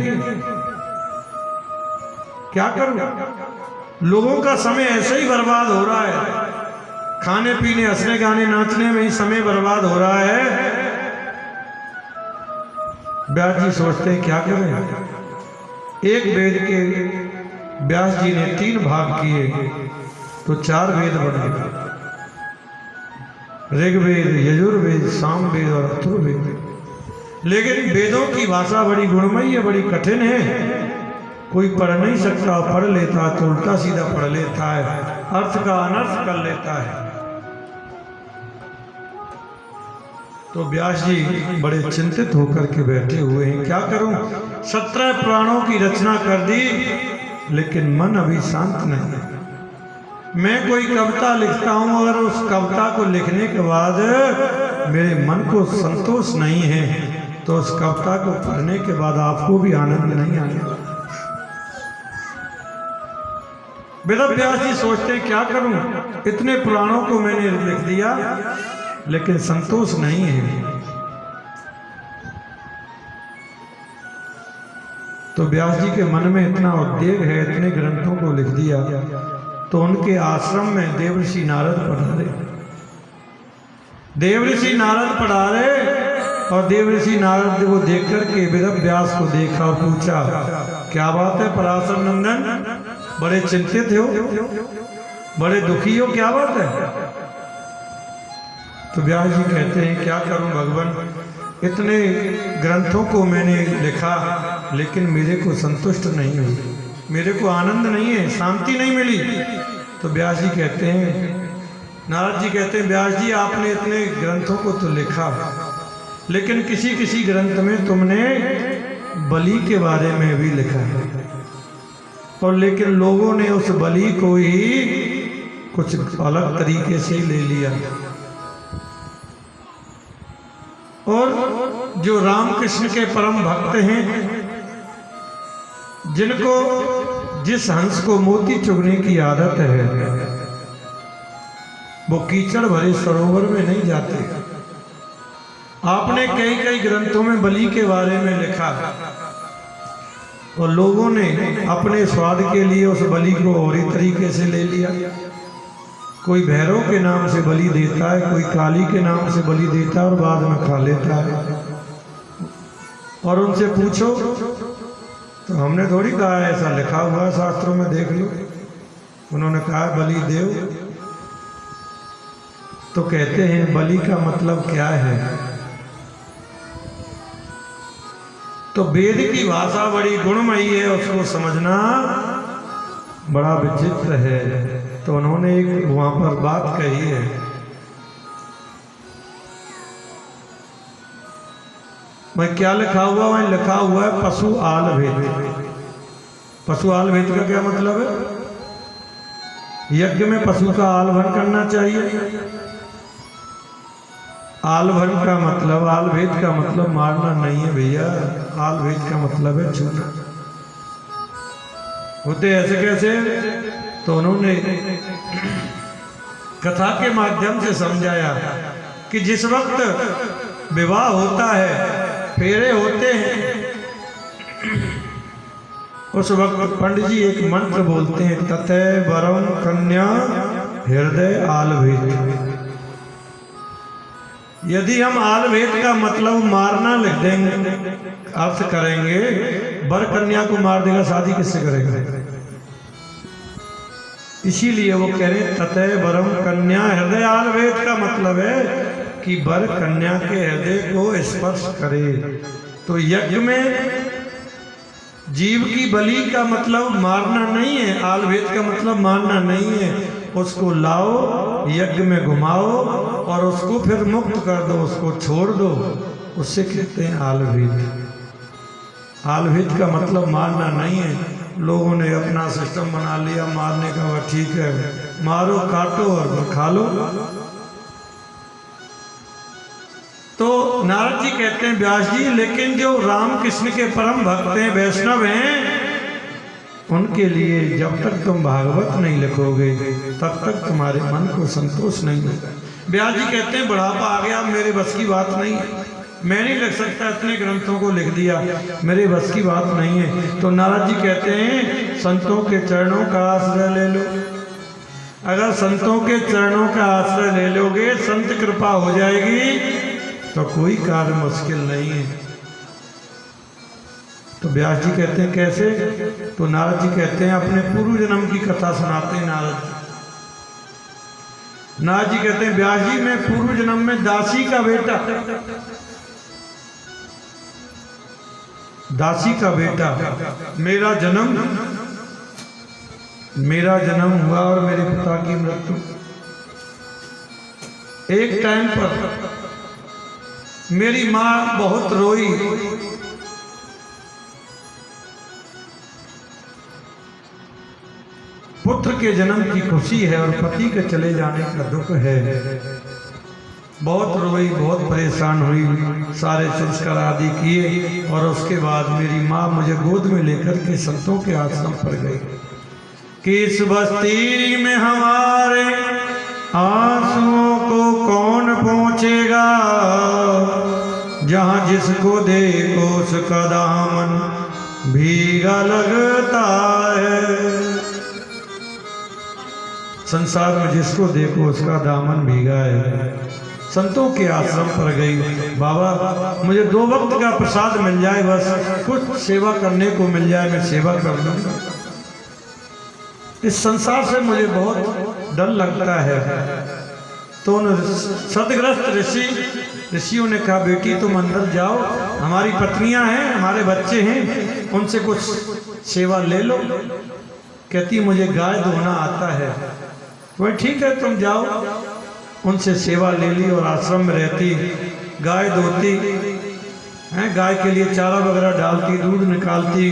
क्या करूं? लोगों का समय ऐसे ही बर्बाद हो रहा है, खाने पीने, हंसने गाने, नाचने में ही समय बर्बाद हो रहा है। व्यास जी सोचते क्या करें। एक वेद के व्यास जी ने 3 भाग किए तो 4 वेद बने, ऋग्वेद, यजुर्वेद, सामवेद और अथर्ववेद। लेकिन वेदों की भाषा बड़ी गुणमयी है, बड़ी कठिन है, कोई पढ़ नहीं सकता। पढ़ लेता तो उल्टा सीधा पढ़ लेता है, अर्थ का अनर्थ कर लेता है। तो व्यास जी बड़े चिंतित होकर के बैठे हुए हैं, क्या करूं? 17 पुराणों की रचना कर दी लेकिन मन अभी शांत नहीं है। मैं कोई कविता लिखता हूं, अगर उस कविता को लिखने के बाद मेरे मन को संतोष नहीं है तो उस कविता को पढ़ने के बाद आपको भी आनंद नहीं आएगा। वेदव्यास जी सोचते क्या करूं, इतने पुराणों को मैंने लिख दिया लेकिन संतोष नहीं है। तो व्यास जी के मन में इतना उद्वेग है, इतने ग्रंथों को लिख दिया। तो उनके आश्रम में देवर्षि नारद पधारे। देवर्षि नारद पधारे और देवर्षि नारद को देख करके वेदव्यास को देखा और पूछा क्या बात है पराशर नंदन, बड़े चिंतित हो, बड़े दुखी हो, क्या बात है? तो व्यास जी कहते हैं क्या करूं भगवान, इतने ग्रंथों को मैंने लिखा लेकिन मेरे को संतुष्ट नहीं हुई, मेरे को आनंद नहीं है, शांति नहीं मिली। तो व्यास जी कहते हैं, नारद जी कहते हैं, व्यास जी आपने इतने ग्रंथों को तो लिखा, लेकिन किसी किसी ग्रंथ में तुमने बलि के बारे में भी लिखा है, और लेकिन लोगों ने उस बलि को ही कुछ अलग तरीके से ले लिया। और जो रामकृष्ण के परम भक्त हैं, जिनको जिस हंस को मोती चुगने की आदत है, वो कीचड़ भरे सरोवर में नहीं जाते। आपने कई कई ग्रंथों में बलि के बारे में लिखा, और लोगों ने अपने स्वाद के लिए उस बलि को और ही तरीके से ले लिया। कोई भैरव के नाम से बलि देता है, कोई काली के नाम से बलि देता है और बाद में खा लेता है। और उनसे पूछो तो हमने थोड़ी कहा है, ऐसा लिखा हुआ है शास्त्रों में, देख लो। उन्होंने कहा बलि देव, तो कहते हैं बलि का मतलब क्या है? तो वेद की भाषा बड़ी गुणमयी है, उसको समझना बड़ा विचित्र है। तो उन्होंने एक वहां पर बात कही है, मैं क्या लिखा हुआ? वहां लिखा हुआ है पशु आल भेद। पशु आल भेद का क्या मतलब है? यज्ञ में पशु का आलभन करना चाहिए। आलभन का मतलब, आल भेद का मतलब मारना नहीं है भैया, आल भेद का मतलब है छूना। होते ऐसे कैसे? तो उन्होंने कथा के माध्यम से समझाया कि जिस वक्त विवाह होता है, फेरे होते हैं, उस वक्त पंडित जी एक मंत्र बोलते हैं, ततः वरम कन्या हृदय आलभेद। यदि हम आलभेद का मतलब मारना लिख देंगे, अर्थ करेंगे, वर कन्या को मार देगा, शादी किससे करेगा? इसीलिए वो कह रहे ततः वरम कन्या हृदय आलभेद का मतलब है कि वर कन्या के हृदय को स्पर्श करे। तो यज्ञ में जीव की बलि का मतलब मारना नहीं है, आलभेद का मतलब मारना नहीं है। उसको लाओ, यज्ञ में घुमाओ और उसको फिर मुक्त कर दो, उसको छोड़ दो, उससे कहते हैं आलभेद। आलभेद का मतलब मारना नहीं है। लोगों ने अपना सिस्टम बना लिया मारने का, वह ठीक है, मारो काटो और खा लो। तो नारद जी कहते हैं, व्यास जी लेकिन जो रामकृष्ण के परम भक्त हैं, वैष्णव हैं, उनके लिए जब तक तुम भागवत नहीं लिखोगे तब तक तुम्हारे मन को संतोष नहीं होगा। व्यास जी कहते हैं बुढ़ापा आ गया, मेरे बस की बात नहीं है, मैं नहीं लिख सकता, इतने ग्रंथों को लिख दिया, मेरे बस की बात नहीं है। तो नारद जी कहते हैं संतों के चरणों का आश्रय ले लो। अगर संतों के चरणों का आश्रय ले लोगे, संत कृपा हो जाएगी, तो कोई कार्य मुश्किल नहीं है। तो व्यास जी कहते हैं कैसे? तो नारद जी कहते हैं अपने पूर्व जन्म की कथा सुनाते हैं नारद जी। नारद जी कहते हैं व्यास जी मैं पूर्व जन्म में दासी का बेटा मेरा जन्म हुआ और मेरे पिता की मृत्यु। एक टाइम पर मेरी माँ बहुत रोई, पुत्र के जन्म की खुशी है और पति के चले जाने का दुख है। बहुत रोई, बहुत परेशान हुई, सारे संस्कार आदि किए और उसके बाद मेरी माँ मुझे गोद में लेकर के संतों के आश्रम पर गई। किस बस्ती में हमारे आंसुओं को कौन पहुँचेगा, जहाँ जिसको देखो उसका दामन भीगा लगता है। संसार में जिसको देखो उसका दामन भीगा है। संतों के आश्रम पर गई, बाबा मुझे 2 वक्त का प्रसाद मिल जाए, बस कुछ सेवा करने को मिल जाए, मैं सेवा कर लूँगा। इस संसार से मुझे बहुत डर लगता है। तो उन सदग्रस्त ऋषियों ने कहा, बेटी तुम अंदर जाओ, हमारी पत्नियां हैं, हमारे बच्चे हैं, उनसे कुछ सेवा ले लो। कहती मुझे गाय धोना आता है। तो ठीक है तुम जाओ। उनसे सेवा ले ली और आश्रम में रहती, गाय धोती हैं, गाय के लिए चारा वगैरह डालती, दूध निकालती,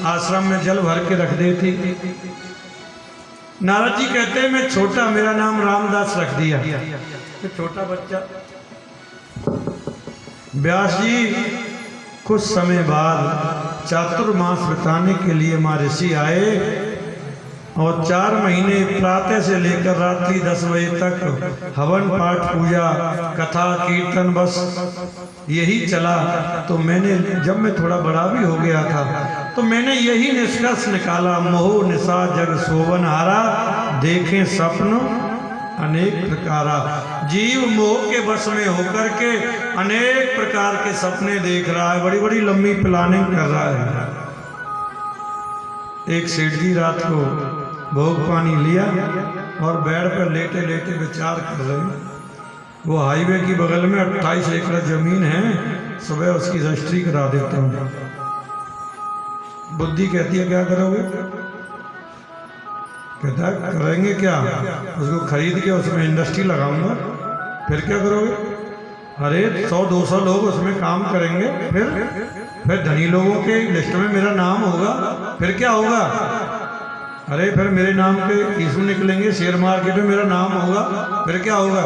आश्रम में जल भर के रख देती। नारद जी कहते हैं मैं छोटा, मेरा नाम रामदास रख दिया, तो छोटा बच्चा। व्यास जी कुछ समय बाद चातुर्मास बिताने के लिए माँ ऋषि आए और 4 महीने प्रातः से लेकर रात्रि 10 बजे तक हवन पाठ पूजा कथा कीर्तन बस यही चला। तो मैंने, जब मैं थोड़ा बड़ा भी हो गया था, तो मैंने यही निष्कर्ष निकाला, मोह निशा जग सोवन हारा, देखें स्वप्न अनेक प्रकारा। जीव मोह के वश में होकर के अनेक प्रकार के सपने देख रहा है, बड़ी बड़ी लंबी प्लानिंग कर रहा है। एक सेठ जी रात को भोग पानी लिया और बेड पर लेटे लेटे विचार कर रहे हैं। वो हाईवे की बगल में 28 एकड़ जमीन है, सुबह उसकी रजिस्ट्री करा देता हूँ। बुद्धि कहती है क्या करोगे? कहता है करेंगे क्या, उसको खरीद के उसमें इंडस्ट्री लगाऊंगा। फिर क्या करोगे? अरे 100-200 लोग उसमें काम करेंगे, फिर धनी लोगों के लिस्ट में मेरा नाम होगा। फिर क्या होगा? अरे फिर मेरे नाम पे इशू निकलेंगे, शेयर मार्केट में मेरा नाम होगा। फिर क्या होगा?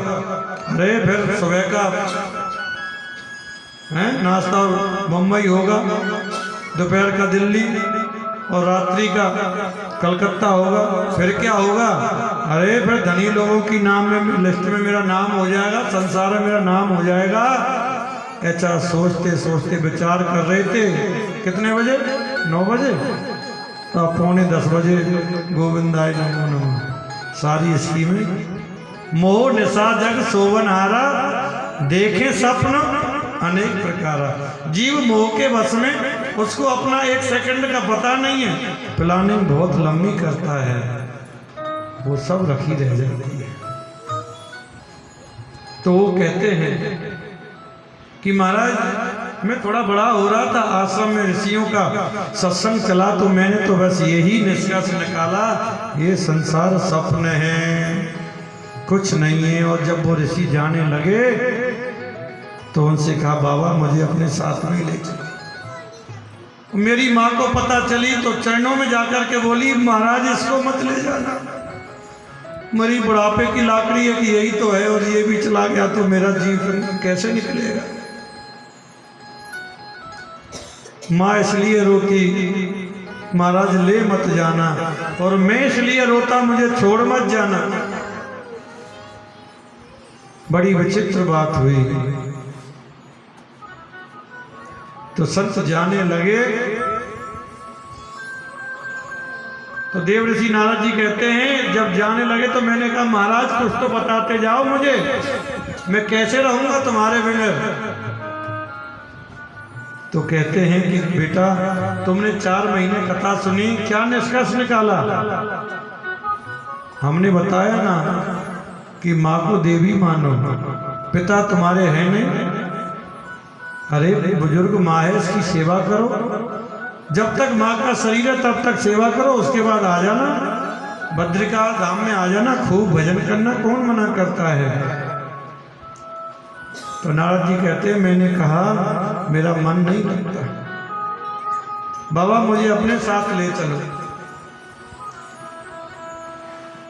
अरे फिर सुबह का नाश्ता मुंबई होगा, दोपहर का दिल्ली और रात्रि का कलकत्ता होगा। फिर क्या होगा? अरे फिर धनी लोगों की नाम में लिस्ट में मेरा नाम हो जाएगा, संसार में मेरा नाम हो जाएगा। ऐसा सोचते सोचते विचार कर रहे थे। कितने बजे? 9 बजे। तो 9:45 बजे गोविंदाय नमो नमः सारी स्कीमें। मोह निशा जग सोवन हारा, देखे स्वप्न अनेक प्रकारा। जीव मोह के वश में, उसको अपना 1 सेकंड का पता नहीं है, प्लानिंग बहुत लंबी करता है, वो सब रखी रह जाती है। तो वो कहते हैं कि महाराज मैं थोड़ा बड़ा हो रहा था, आश्रम में ऋषियों का सत्संग चला, तो मैंने तो बस यही निष्कर्ष निकाला, ये संसार स्वप्न है, कुछ नहीं है। और जब वो ऋषि जाने लगे तो उनसे कहा, बाबा मुझे अपने साथ में ले चलो। मेरी माँ को पता चली तो चरणों में जाकर के बोली, महाराज इसको मत ले जाना, मेरी बुढ़ापे की लाकड़ी है कि यही तो है, और ये भी चला गया तो मेरा जीवन कैसे निकलेगा। माँ इसलिए रोती, महाराज ले मत जाना, और मैं इसलिए रोता, मुझे छोड़ मत जाना। बड़ी विचित्र बात हुई। तो संत जाने लगे तो देव ऋषि नारद जी कहते हैं, जब जाने लगे तो मैंने कहा, महाराज कुछ तो बताते जाओ मुझे, मैं कैसे रहूंगा तुम्हारे बगैर। तो कहते हैं कि बेटा तुमने 4 महीने कथा सुनी, क्या निष्कर्ष निकाला? हमने बताया ना कि माँ को देवी मानो, पिता तुम्हारे हैं नहीं। अरे बुजुर्ग माँ है, इसकी सेवा करो, जब तक माँ का शरीर है तब तक सेवा करो, उसके बाद आ जाना, बद्रिका धाम में आ जाना, खूब भजन करना, कौन मना करता है। तो नारद जी कहते हैं, मैंने कहा मेरा मन नहीं लगता, बाबा मुझे अपने साथ ले चलो।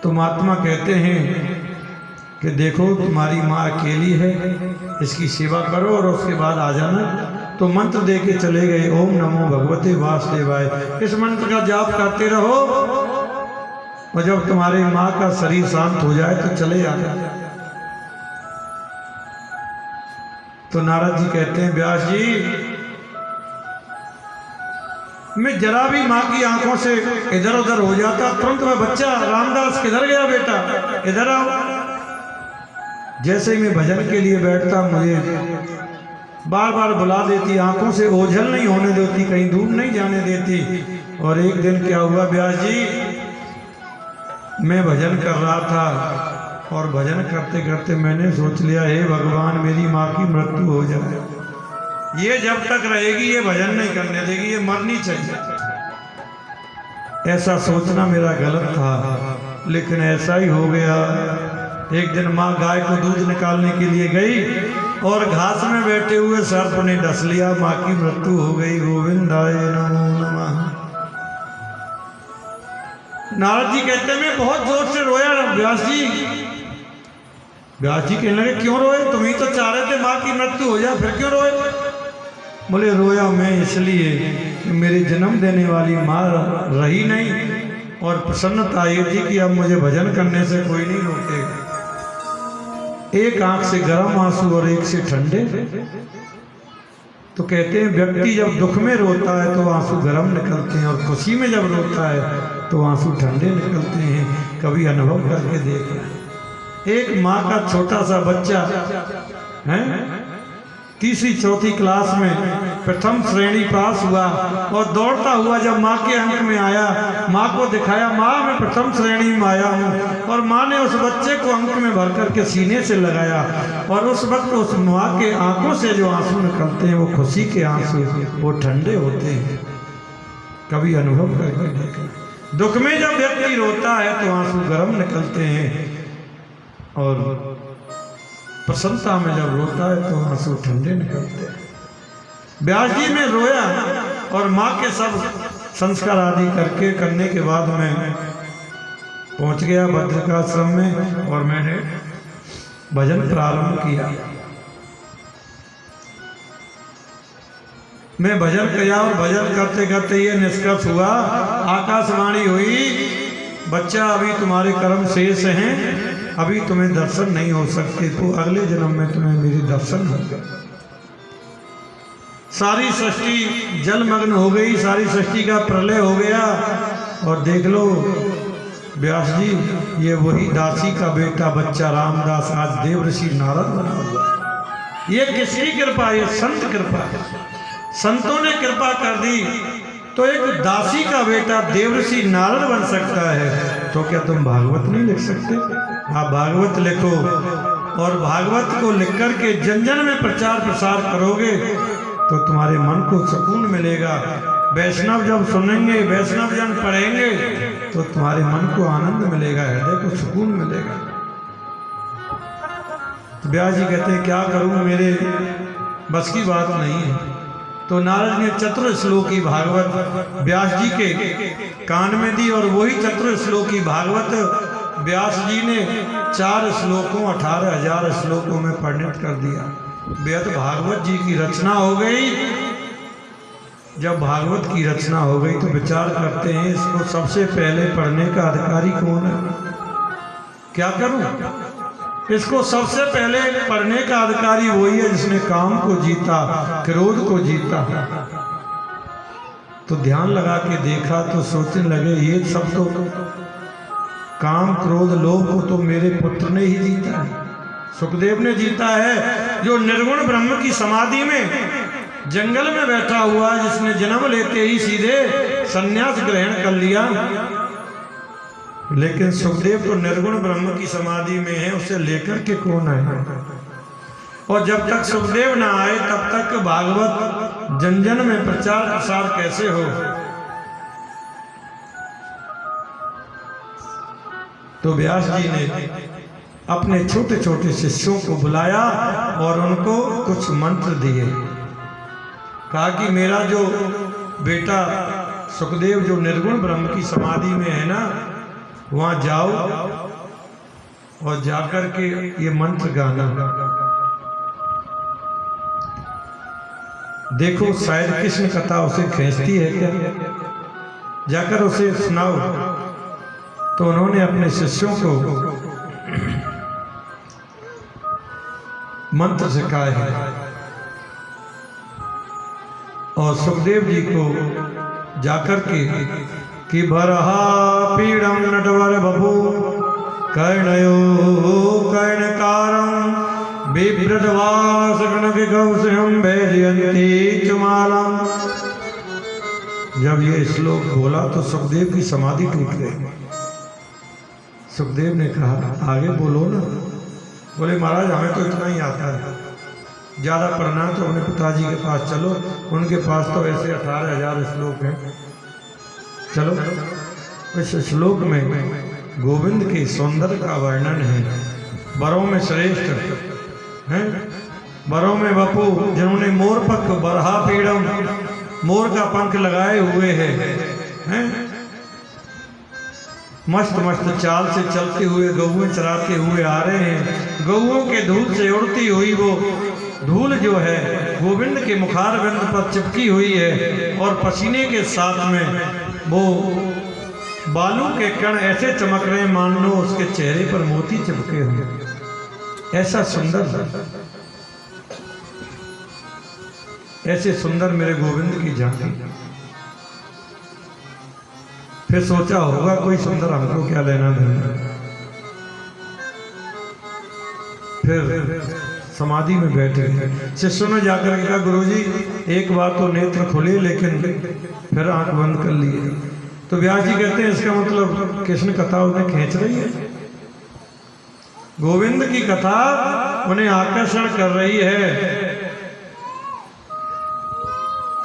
तो महात्मा कहते हैं कि देखो तुम्हारी माँ अकेली है, इसकी सेवा करो और उसके बाद आ जाना। तो मंत्र दे के चले गए, ओम नमो भगवते वासुदेवाय। इस मंत्र का जाप करते रहो और जब तुम्हारी माँ का शरीर शांत हो जाए तो चले आना। तो नारद जी कहते हैं, व्यास जी मैं जरा भी माँ की आंखों से इधर उधर हो जाता, तुरंत मैं बच्चा रामदास किधर गया बेटा, इधर आओ। जैसे ही मैं भजन के लिए बैठता मुझे बार बार बुला देती, आंखों से ओझल नहीं होने देती, कहीं दूर नहीं जाने देती। और एक दिन क्या हुआ व्यास जी, मैं भजन कर रहा था और भजन करते करते मैंने सोच लिया, हे भगवान मेरी माँ की मृत्यु हो जाए, ये जब तक रहेगी ये भजन नहीं करने देगी, ये मरनी चाहिए। ऐसा सोचना मेरा गलत था, लेकिन ऐसा ही हो गया। एक दिन माँ गाय को दूध निकालने के लिए गई और घास में बैठे हुए सर्प ने डस लिया, माँ की मृत्यु हो गई। गोविंदाय नमो नमः। नारद जी कहते हैं मैं बहुत जोर से रोया। व्यास जी कहने लगे क्यों रोए, तुम ही तो चाह रहे थे माँ की मृत्यु हो जाए, फिर क्यों रोए? बोले रोया मैं इसलिए कि मेरे जन्म देने वाली माँ रही नहीं और प्रसन्नता ये थी कि अब मुझे भजन करने से कोई नहीं रोकेगा। एक आंख से गर्म आंसू और एक से ठंडे। तो कहते हैं व्यक्ति जब दुख में रोता है तो आंसू गर्म निकलते हैं और खुशी में जब रोता है तो आंसू ठंडे निकलते हैं। कभी अनुभव करके देखना। एक माँ का छोटा सा बच्चा है, तीसरी चौथी क्लास में प्रथम श्रेणी पास हुआ और दौड़ता हुआ जब माँ के अंक में आया, माँ को दिखाया, माँ मैं प्रथम श्रेणी में आया हूँ। और माँ ने उस बच्चे को अंक में भर करके सीने से लगाया और उस वक्त उस माँ के आंखों से जो आंसू निकलते हैं वो खुशी के आंसू, वो ठंडे होते हैं। कभी अनुभव करके देखा। दुख में जब व्यक्ति रोता है तो आंसू गर्म निकलते हैं और प्रसन्नता में जब रोता है तो आंसू ठंडे निकलते हैं। व्यास जी में रोया और माँ के सब संस्कार आदि करने के बाद मैं पहुंच गया बद्रिकाश्रम में और मैंने भजन प्रारंभ किया। मैं भजन किया और भजन करते करते ये निष्कर्ष हुआ, आकाशवाणी हुई, बच्चा अभी तुम्हारे कर्म शेष हैं, अभी तुम्हें दर्शन नहीं हो सकते, तो अगले जन्म में तुम्हें मेरी दर्शन होगा। सारी सृष्टि जलमग्न हो गई, सारी सृष्टि का प्रलय हो गया। और देख लो व्यास जी, ये वही दासी का बेटा बच्चा रामदास आज देवऋषि नारद बना हुआ। ये किसकी कृपा? ये संत कृपा। संतों ने कृपा कर दी तो एक दासी का बेटा देवऋषि नारद बन सकता है। तो क्या तुम भागवत नहीं लिख सकते? आप भागवत लिखो और भागवत को लिख करके जन जन में प्रचार प्रसार करोगे तो तुम्हारे मन को सुकून मिलेगा। वैष्णव जब सुनेंगे, वैष्णव जन पढ़ेंगे तो तुम्हारे मन को आनंद मिलेगा, हृदय को सुकून मिलेगा। तो व्यास जी कहते हैं क्या करूं, मेरे बस की बात नहीं है। तो नारद ने चतुर श्लोकी भागवत व्यास जी के कान में दी और वही चतुर श्लोकी भागवत व्यास जी ने 4 श्लोकों 18,000 श्लोकों में परिणत कर दिया। वेद भागवत जी की रचना हो गई। जब भागवत की रचना हो गई तो विचार करते हैं इसको सबसे पहले पढ़ने का अधिकारी कौन है? क्या करूं? इसको सबसे पहले पढ़ने का अधिकारी वही है जिसने काम को जीता, क्रोध को जीता। तो ध्यान लगा के देखा तो सोचने लगे ये सब तो काम क्रोध लोभ को तो मेरे पुत्र ने ही जीता है, सुखदेव ने जीता है, जो निर्गुण ब्रह्म की समाधि में जंगल में बैठा हुआ, जिसने जन्म लेते ही सीधे संन्यास ग्रहण कर लिया। लेकिन सुखदेव तो निर्गुण ब्रह्म की समाधि में है, उसे लेकर के कौन आए? और जब तक सुखदेव ना आए तब तक भागवत जन जन में प्रचार प्रसार कैसे हो? तो व्यास जी ने अपने छोटे छोटे शिष्यों को बुलाया और उनको कुछ मंत्र दिए। कहा कि मेरा जो बेटा सुखदेव जो निर्गुण ब्रह्म की समाधि में है ना, वहां जाओ और जाकर के ये मंत्र गाना। देखो शायद कृष्ण कथा उसे खींचती है क्या, जाकर उसे सुनाओ। तो उन्होंने अपने शिष्यों को मंत्र सिखाए हैं और सुखदेव जी को जाकर के कि बरहा पीड़म नटवर बभू कर्णयो कर्णकारम बिभ्रदवास गणविगौसहम वैजयंती चुमालम। जब ये श्लोक बोला तो सुखदेव की समाधि टूट गई। सुखदेव ने कहा आगे बोलो ना। बोले महाराज हमें तो इतना ही आता है, ज़्यादा पढ़ना है तो अपने पिताजी के पास चलो, उनके पास तो ऐसे 18,000 श्लोक हैं। चलो इस श्लोक में गोविंद के सौंदर्य का वर्णन है। बरों में श्रेष्ठ हैं, बरों में बपू जिन्होंने मोर पक बरहा पीड़म, मोर का पंख लगाए हुए हैं, मस्त मस्त चाल से चलते हुए गौएं चराते हुए आ रहे हैं। गौओं के धूल से उड़ती हुई वो धूल जो है गोविंद के मुखारविंद पर चिपकी हुई है, और पसीने के साथ में वो बालू के कण ऐसे चमक रहे हैं मानो उसके चेहरे पर मोती चिपके हुए। ऐसा सुंदर, ऐसे सुंदर मेरे गोविंद की झांकी। फिर सोचा होगा कोई सुंदर हमको क्या लेना देना। फिर समाधि में बैठे शिष्यों ने जाकर के कहा गुरुजी एक बार तो नेत्र खुले लेकिन फिर आंख बंद कर लिए। तो व्यास जी कहते हैं इसका मतलब कृष्ण कथा उन्हें खींच रही है, गोविंद की कथा उन्हें आकर्षण कर रही है।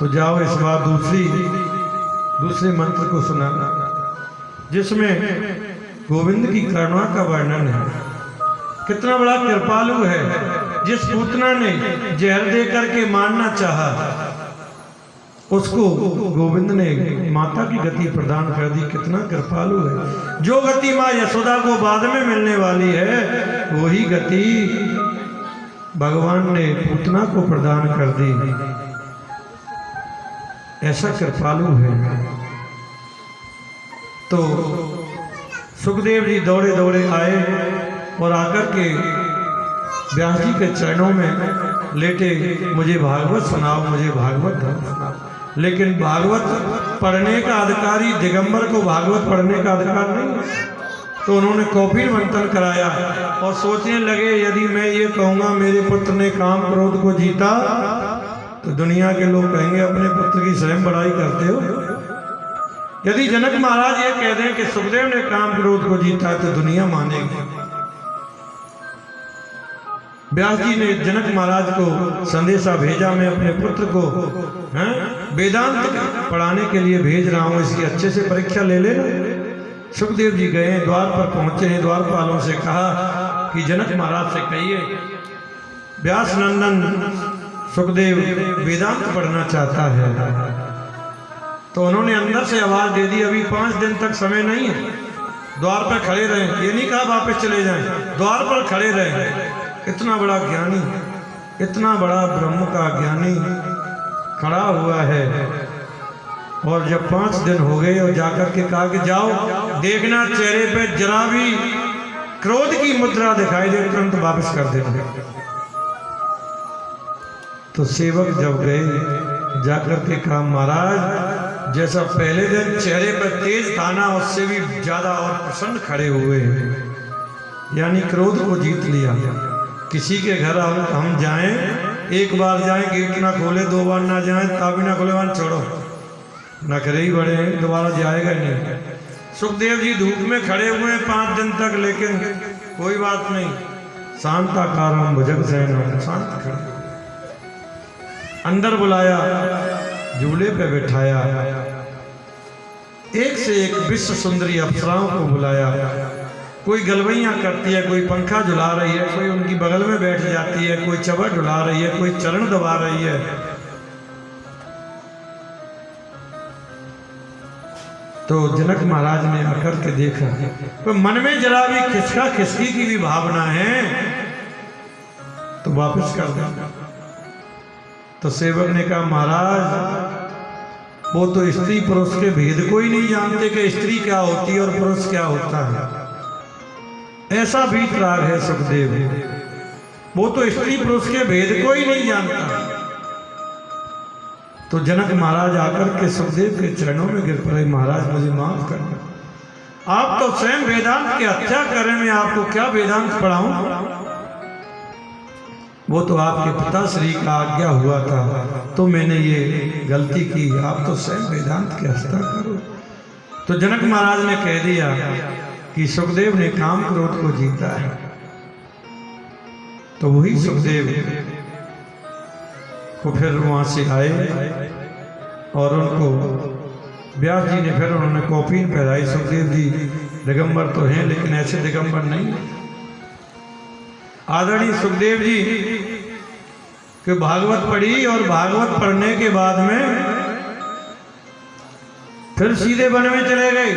तो जाओ इस बार दूसरे मंत्र को सुनाना जिसमें गोविंद की करुणा का वर्णन है। कितना बड़ा कृपालु है, जिस पूतना ने जहर दे करके मारना चाहा उसको गोविंद ने माता की गति प्रदान कर दी। कितना कृपालु है। जो गति माँ यशोदा को बाद में मिलने वाली है वही गति भगवान ने पूतना को प्रदान कर दी। ऐसा कृपालु है। तो सुखदेव जी दौड़े दौड़े आए और आकर के व्यास जी के चरणों में लेटे, मुझे भागवत सुनाओ, मुझे भागवत धर्म सुनाओ। लेकिन भागवत पढ़ने का अधिकारी दिगंबर को भागवत पढ़ने का अधिकार नहीं। तो उन्होंने कौफीन मंथन कराया और सोचने लगे यदि मैं ये कहूँगा मेरे पुत्र ने काम क्रोध को जीता तो दुनिया के लोग कहेंगे अपने पुत्र की स्वयं बड़ाई करते हो। यदि जनक महाराज ये कह दें कि सुखदेव ने काम क्रोध को जीता तो दुनिया मानेगी। व्यास जी ने जनक महाराज को संदेशा भेजा, मैं अपने पुत्र को वेदांत पढ़ाने के लिए भेज रहा हूँ, इसकी अच्छे से परीक्षा ले लेना। सुखदेव जी गए, द्वार पर पहुंचे हैं, द्वारपालों से कहा कि जनक महाराज से कहिए व्यास नंदन सुखदेव वेदांत पढ़ना चाहता है। तो उन्होंने अंदर से आवाज दे दी अभी 5 दिन तक समय नहीं है, द्वार पर खड़े रहें। ये नहीं कहा वापस चले जाएं, द्वार पर खड़े रहें। इतना बड़ा ज्ञानी, इतना बड़ा ब्रह्म का ज्ञानी खड़ा हुआ है। और जब 5 दिन हो गए और जाकर के कहा कि जाओ देखना चेहरे पे जरा भी क्रोध की मुद्रा दिखाई दे तुरंत वापस कर देना। तो सेवक जब गए जाकर के कहा महाराज जैसा पहले दिन चेहरे पर तेज था ना उससे भी ज्यादा और प्रसन्न खड़े हुए, यानी क्रोध को जीत लिया। किसी के घर हम जाएं, एक बार जाएं गेट ना खोले, 2 बार ना जाएं ताबी ना खोले, वन छोड़ो नखरे ही बड़े हैं, दोबारा जाएगा नहीं। सुखदेव जी धूप में खड़े हुए हैं 5 दिन तक, लेकिन कोई बात नहीं, शांताकारम भुजग शयनम, शांत खड़े। अंदर बुलाया, झूले पे बैठाया, एक से एक विश्व सुंदरी अप्सराओं को बुलाया। कोई गलवैयां करती है, कोई पंखा झुला रही है, कोई उनकी बगल में बैठ जाती है, कोई चबर झुला रही है, कोई चरण दबा रही है। तो जनक महाराज ने आकर के देखा तो मन में जरा भी खिसका खिसकी की भी भावना है तो वापस कर देना। तो सेवक ने कहा महाराज वो तो स्त्री पुरुष के भेद को ही नहीं जानते कि स्त्री क्या होती है और पुरुष क्या होता है। ऐसा भी राग है सुखदेव, वो तो स्त्री पुरुष के भेद को ही नहीं जानता। तो जनक महाराज आकर के सुखदेव के चरणों में गिर पड़े, महाराज मुझे माफ करना, आप तो स्वयं वेदांत की हत्या करें, मैं आपको क्या वेदांत पढ़ाऊं। वो तो आपके पिता श्री का आज्ञा हुआ था तो मैंने ये गलती की, आप तो स्वयं वेदांत की हत्या करो। तो जनक महाराज ने कह दिया कि सुखदेव ने काम क्रोध को जीता है। तो वही सुखदेव को फिर वहां से आए और उनको व्यास जी ने फिर उन्होंने कौपीन पहराई। सुखदेव जी दिगंबर तो हैं लेकिन ऐसे दिगंबर नहीं। आदरणीय सुखदेव जी कि भागवत पढ़ी और भागवत पढ़ने के बाद में फिर सीधे वन में चले गए।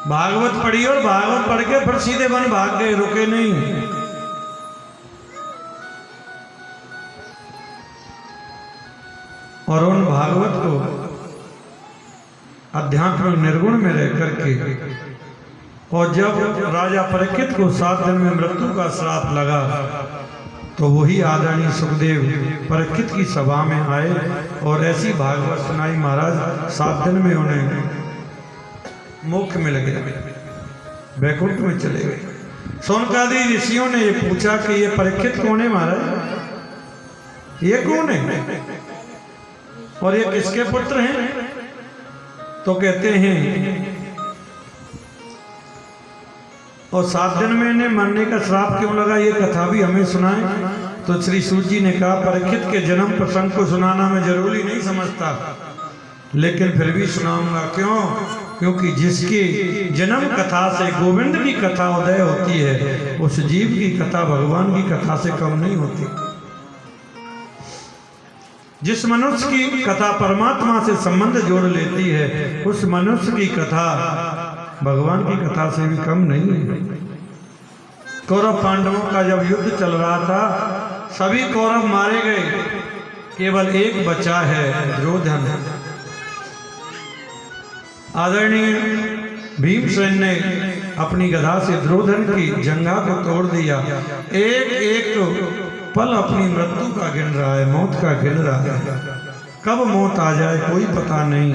भागवत पढ़ी और भागवत पढ़ के फिर सीधे वन भाग गए, रुके नहीं। और उन भागवत को अध्यात्म निर्गुण में रह करके और जब राजा परीक्षित को 7 दिन में मृत्यु का श्राप लगा तो वही आदरणीय सुखदेव परीक्षित की सभा में आए और ऐसी भागवत सुनाई महाराज 7 दिन में उन्हें मोक्ष मिल गया, वैकुंठ में चले गए। सोनकादि ऋषियों ने ये पूछा कि ये परीक्षित कौन है महाराज, ये कौन है और ये किसके पुत्र हैं? तो कहते हैं और 7 दिन में इन्हें मरने का श्राप क्यों लगा, ये कथा भी हमें सुनाए। तो श्री सूत जी ने कहा परीक्षित के जन्म प्रसंग को सुनाना मैं जरूरी नहीं समझता, लेकिन फिर भी सुनाऊंगा। क्यों? क्योंकि जिसकी जन्म कथा से गोविंद की कथा उदय होती है, उस जीव की कथा भगवान की कथा से कम नहीं होती। जिस मनुष्य की कथा परमात्मा से संबंध जोड़ लेती है, उस मनुष्य की कथा भगवान की कथा से भी कम नहीं है। कौरव पांडवों का जब युद्ध चल रहा था, सभी कौरव मारे गए, केवल एक बचा है, दुर्योधन। आदरणीय भीमसेन ने अपनी गदा से दुर्योधन की जंघा को तोड़ दिया। एक एक पल अपनी मृत्यु का गिन रहा है, मौत का गिन रहा है। कब मौत आ जाए कोई पता नहीं।